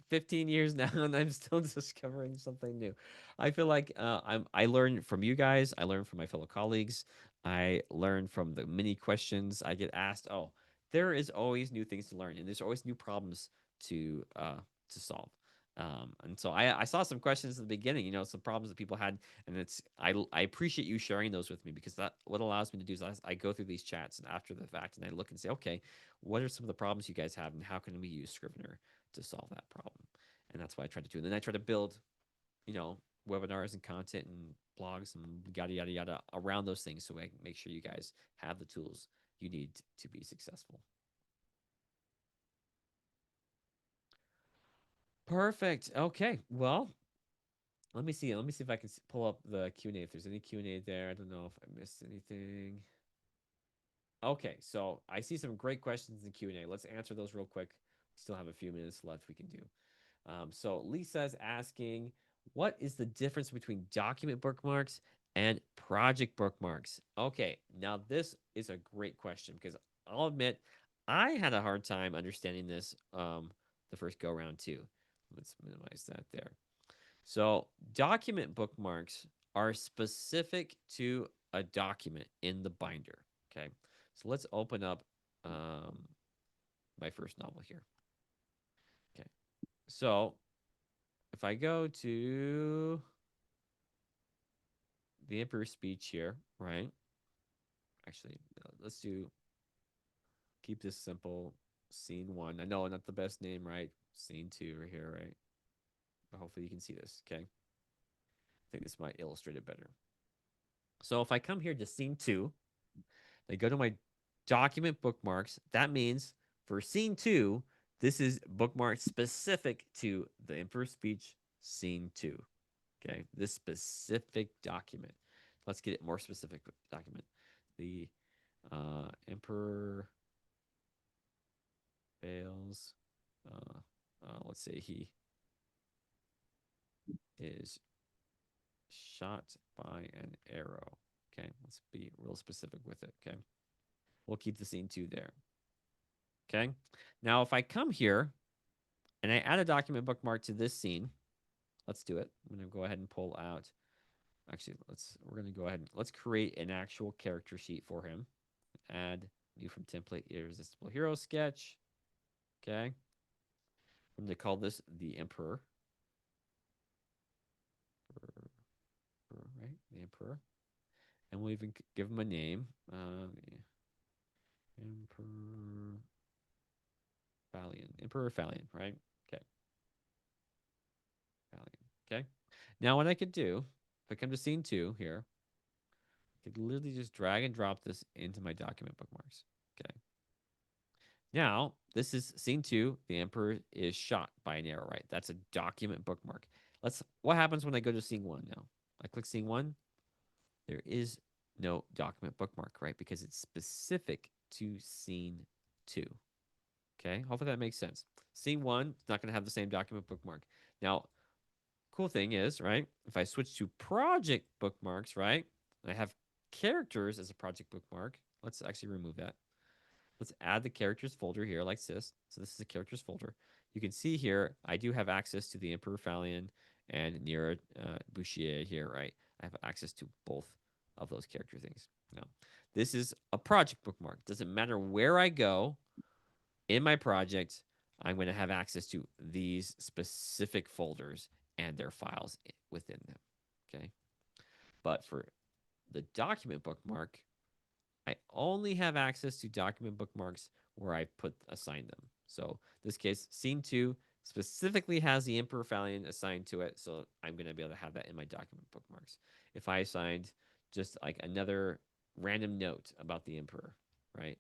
15 years now, and I'm still discovering something new. I feel like I learn from you guys. I learn from my fellow colleagues. I learn from the many questions I get asked. Oh, there is always new things to learn, and there's always new problems to solve. And so I saw some questions at the beginning, some problems that people had, and I appreciate you sharing those with me, because that what allows me to do is I go through these chats and after the fact and I look and say, okay, what are some of the problems you guys have and how can we use Scrivener to solve that problem? And that's what I try to do. And then I try to build, you know, webinars and content and blogs and yada yada yada around those things so I can make sure you guys have the tools you need to be successful. Perfect. Okay. Well, let me see. Let me see if I can pull up the Q&A. If there's any Q&A there, I don't know if I missed anything. Okay, so I see some great questions in the Q&A. Let's answer those real quick. We still have a few minutes left we can do. So Lisa's asking, what is the difference between document bookmarks and project bookmarks? Okay, now this is a great question because I'll admit I had a hard time understanding this the first go around too. Let's minimize that there. So document bookmarks are specific to a document in the binder. Okay, so let's open up my first novel here. Okay, so if I go to the Emperor's Speech here, right? Actually, let's keep this simple. Scene one. I know not the best name, right? Scene two right here, right? But hopefully you can see this. Okay, I think this might illustrate it better. So if I come here to scene two, I go to my document bookmarks. That means for scene two, this is bookmarked specific to the Emperor's Speech scene two. Okay, this specific document. Let's get it more specific document. The emperor fails. Uh, let's say he is shot by an arrow. Okay, let's be real specific with it. Okay, we'll keep the scene 2 there. Okay, now if I come here and I add a document bookmark to this scene, let's do it. I'm going to go ahead and pull out. Actually, we're going to go ahead and let's create an actual character sheet for him. Add new from template irresistible hero sketch. Okay, I'm going to call this the Emperor. Right, the Emperor, and we'll even give him a name. Emperor Falion. Emperor Falion, right? Okay. Falion. Okay. Now what I could do, if I come to scene 2 here, I could literally just drag and drop this into my document bookmarks. Okay. Now, this is scene 2. The Emperor is shot by an arrow, right? That's a document bookmark. What happens when I go to scene 1 now? I click scene 1. There is no document bookmark, right? Because it's specific to scene 2. Okay, hopefully that makes sense. Scene 1 is not going to have the same document bookmark. Now, cool thing is, right, if I switch to project bookmarks, right, and I have characters as a project bookmark, let's actually remove that. Let's add the characters folder here like this. So this is a characters folder. You can see here, I do have access to the Emperor Falion and Nira Bouchier here, right? I have access to both of those character things. Now, this is a project bookmark. Doesn't matter where I go in my project, I'm going to have access to these specific folders and their files within them. Okay. But for the document bookmark, I only have access to document bookmarks where I assigned them. So this case, scene 2 specifically has the Emperor Falion assigned to it. So I'm going to be able to have that in my document bookmarks. If I assigned just like another random note about the Emperor, right?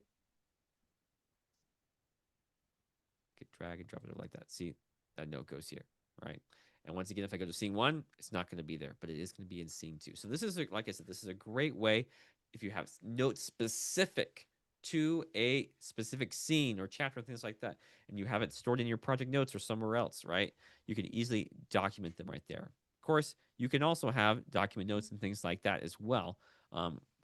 Could drag and drop it like that. See, that note goes here, right? And once again, if I go to scene 1, it's not going to be there, but it is going to be in scene 2. So this is, like I said, this is a great way if you have notes specific to a specific scene or chapter, things like that, and you have it stored in your project notes or somewhere else, right? You can easily document them right there. Of course, you can also have document notes and things like that as well,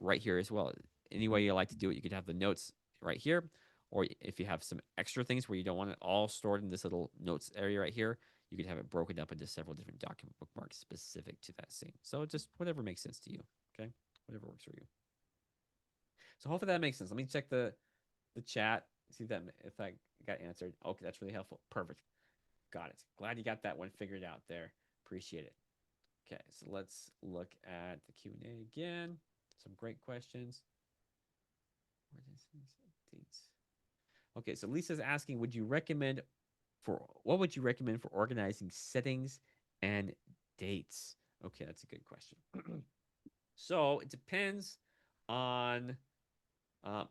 right here as well. Any way you like to do it, you could have the notes right here, or if you have some extra things where you don't want it all stored in this little notes area right here, you could have it broken up into several different document bookmarks specific to that scene. So just whatever makes sense to you, okay? Whatever works for you. So hopefully that makes sense. Let me check the chat, see if that got answered. Okay, that's really helpful. Perfect. Got it. Glad you got that one figured out there. Appreciate it. Okay, so let's look at the Q&A again. Some great questions. Dates. Okay, so Lisa's asking, what would you recommend for organizing settings and dates? Okay, that's a good question. So it depends on uh,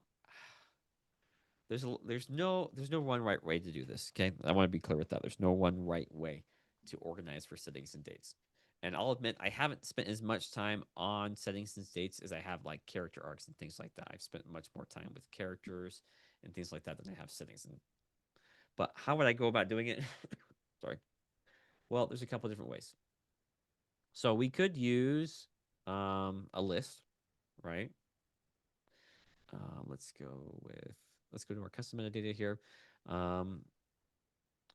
there's no one right way to do this. Okay, I want to be clear with that. There's no one right way to organize for settings and dates. And I'll admit I haven't spent as much time on settings and dates as I have like character arcs and things like that. I've spent much more time with characters and things like that than I have settings. But how would I go about doing it? Sorry. Well, there's a couple different ways. So we could use a list, right? Let's go to our custom metadata here. Um,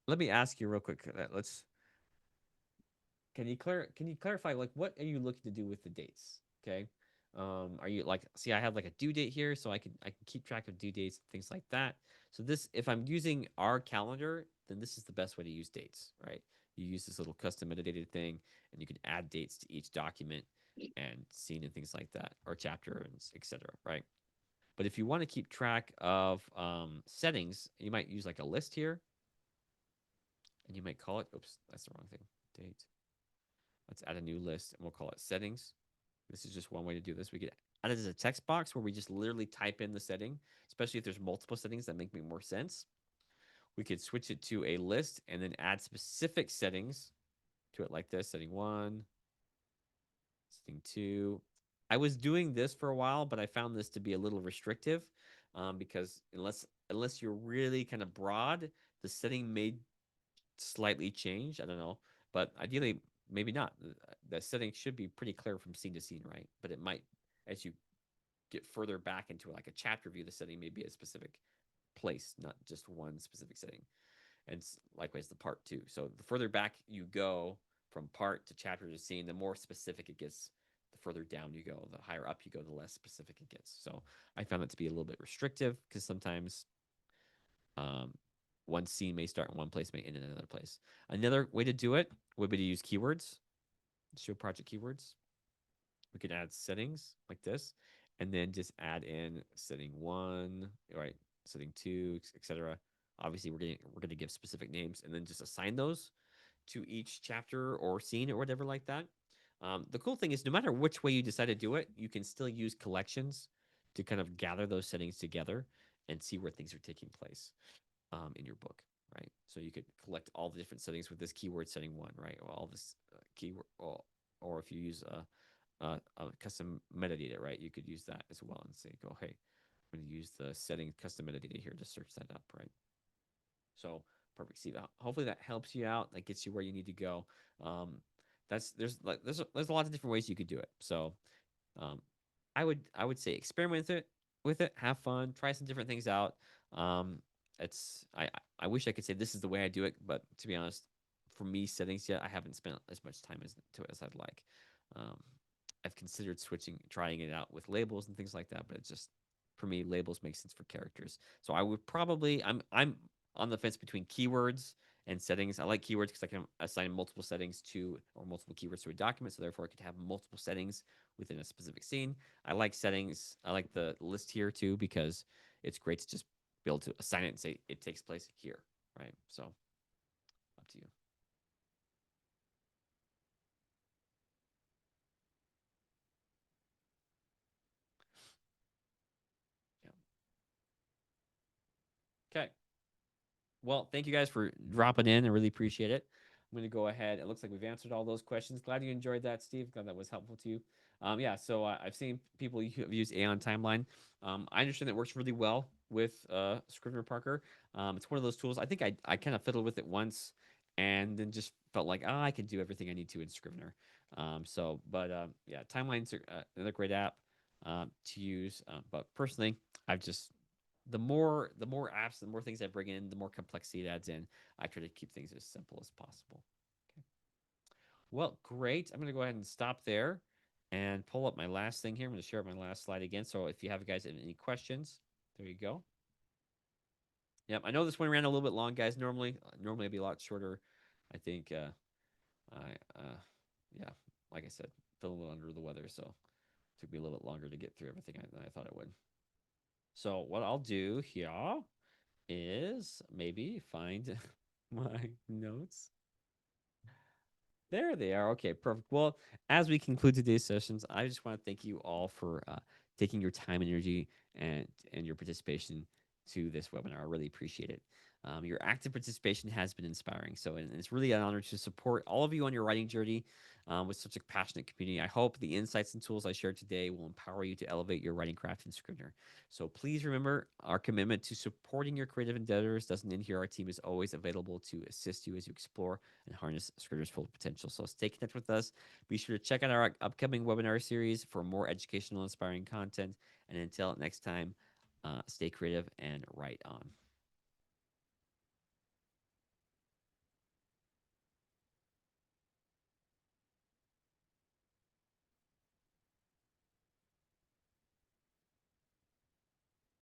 let me ask you real quick. Can you clarify like what are you looking to do with the dates? Okay. Are you like see I have like a due date here, so I can keep track of due dates, things like that. So this if I'm using our calendar, then this is the best way to use dates, right? You use this little custom metadata thing, and you can add dates to each document and scene and things like that, or chapter and etc. Right? But if you want to keep track of settings, you might use like a list here, and you might call it. Oops, that's the wrong thing. Date. Let's add a new list, and we'll call it settings. This is just one way to do this. We could add it as a text box where we just literally type in the setting, especially if there's multiple settings that make more sense. We could switch it to a list and then add specific settings to it like this, setting 1, setting 2. I was doing this for a while, but I found this to be a little restrictive because unless you're really kind of broad, the setting may slightly change. I don't know, but ideally, maybe not. The setting should be pretty clear from scene to scene, right? But it might, as you get further back into like a chapter view, the setting may be a specific place, not just one specific setting. And likewise, the part too. So the further back you go from part to chapter to scene, the more specific it gets. The further down you go, the higher up you go, the less specific it gets. So I found that to be a little bit restrictive because sometimes um, one scene may start in one place, may end in another place. Another way to do it would be to use keywords, show project keywords. We can add settings like this, and then just add in setting 1, right? Setting 2, etc. Obviously, we're gonna give specific names, and then just assign those to each chapter or scene or whatever like that. The cool thing is, no matter which way you decide to do it, you can still use collections to kind of gather those settings together and see where things are taking place in your book, right? So you could collect all the different settings with this keyword setting 1, right? Or all this keyword, or if you use a custom metadata, right? You could use that as well and say, go, hey, I'm going to use the setting custom metadata here to search that up, right? So perfect, Steve. Hopefully that helps you out. That gets you where you need to go. Um, there's a lot of different ways you could do it. So um, I would say experiment with it, have fun, try some different things out. Um, it's I wish I could say this is the way I do it, but to be honest, for me settings yet, I haven't spent as much time to it as I'd like. Um, I've considered switching, trying it out with labels and things like that, but it's just for me, labels make sense for characters. So I would probably I'm on the fence between keywords and settings. I like keywords because I can assign multiple settings to or multiple keywords to a document, so therefore I could have multiple settings within a specific scene. I like settings. I like the list here too because it's great to just be able to assign it and say it takes place here, right? So up to you. Yeah. Okay. Well, thank you guys for dropping in. I really appreciate it. I'm going to go ahead. It looks like we've answered all those questions. Glad you enjoyed that, Steve. Glad that was helpful to you. Yeah, so I've seen people who have used Aeon Timeline. I understand that works really well with Scrivener Parker. It's one of those tools. I think I kind of fiddled with it once and then just felt like, I can do everything I need to in Scrivener. Yeah, Timeline's another great app to use. But personally, I've just the more apps, the more things I bring in, the more complexity it adds in. I try to keep things as simple as possible. Okay. Well, great. I'm going to go ahead and stop there and pull up my last thing here. I'm going to share my last slide again. So if you have guys any questions, there you go. Yep, I know this one ran a little bit long, guys. Normally it'd be a lot shorter. I think I yeah, like I said, feeling a little under the weather, so it took me a little bit longer to get through everything than I thought it would. So what I'll do here is maybe find my notes. There they are. Okay, perfect. Well, as we conclude today's sessions, I just want to thank you all for taking your time, energy, and your participation to this webinar. I really appreciate it. Your active participation has been inspiring. So, and it's really an honor to support all of you on your writing journey with such a passionate community. I hope the insights and tools I shared today will empower you to elevate your writing craft in Scrivener. So please remember our commitment to supporting your creative endeavors doesn't end here. Our team is always available to assist you as you explore and harness Scrivener's full potential. So stay connected with us. Be sure to check out our upcoming webinar series for more educational, inspiring content. And until next time, stay creative and write on.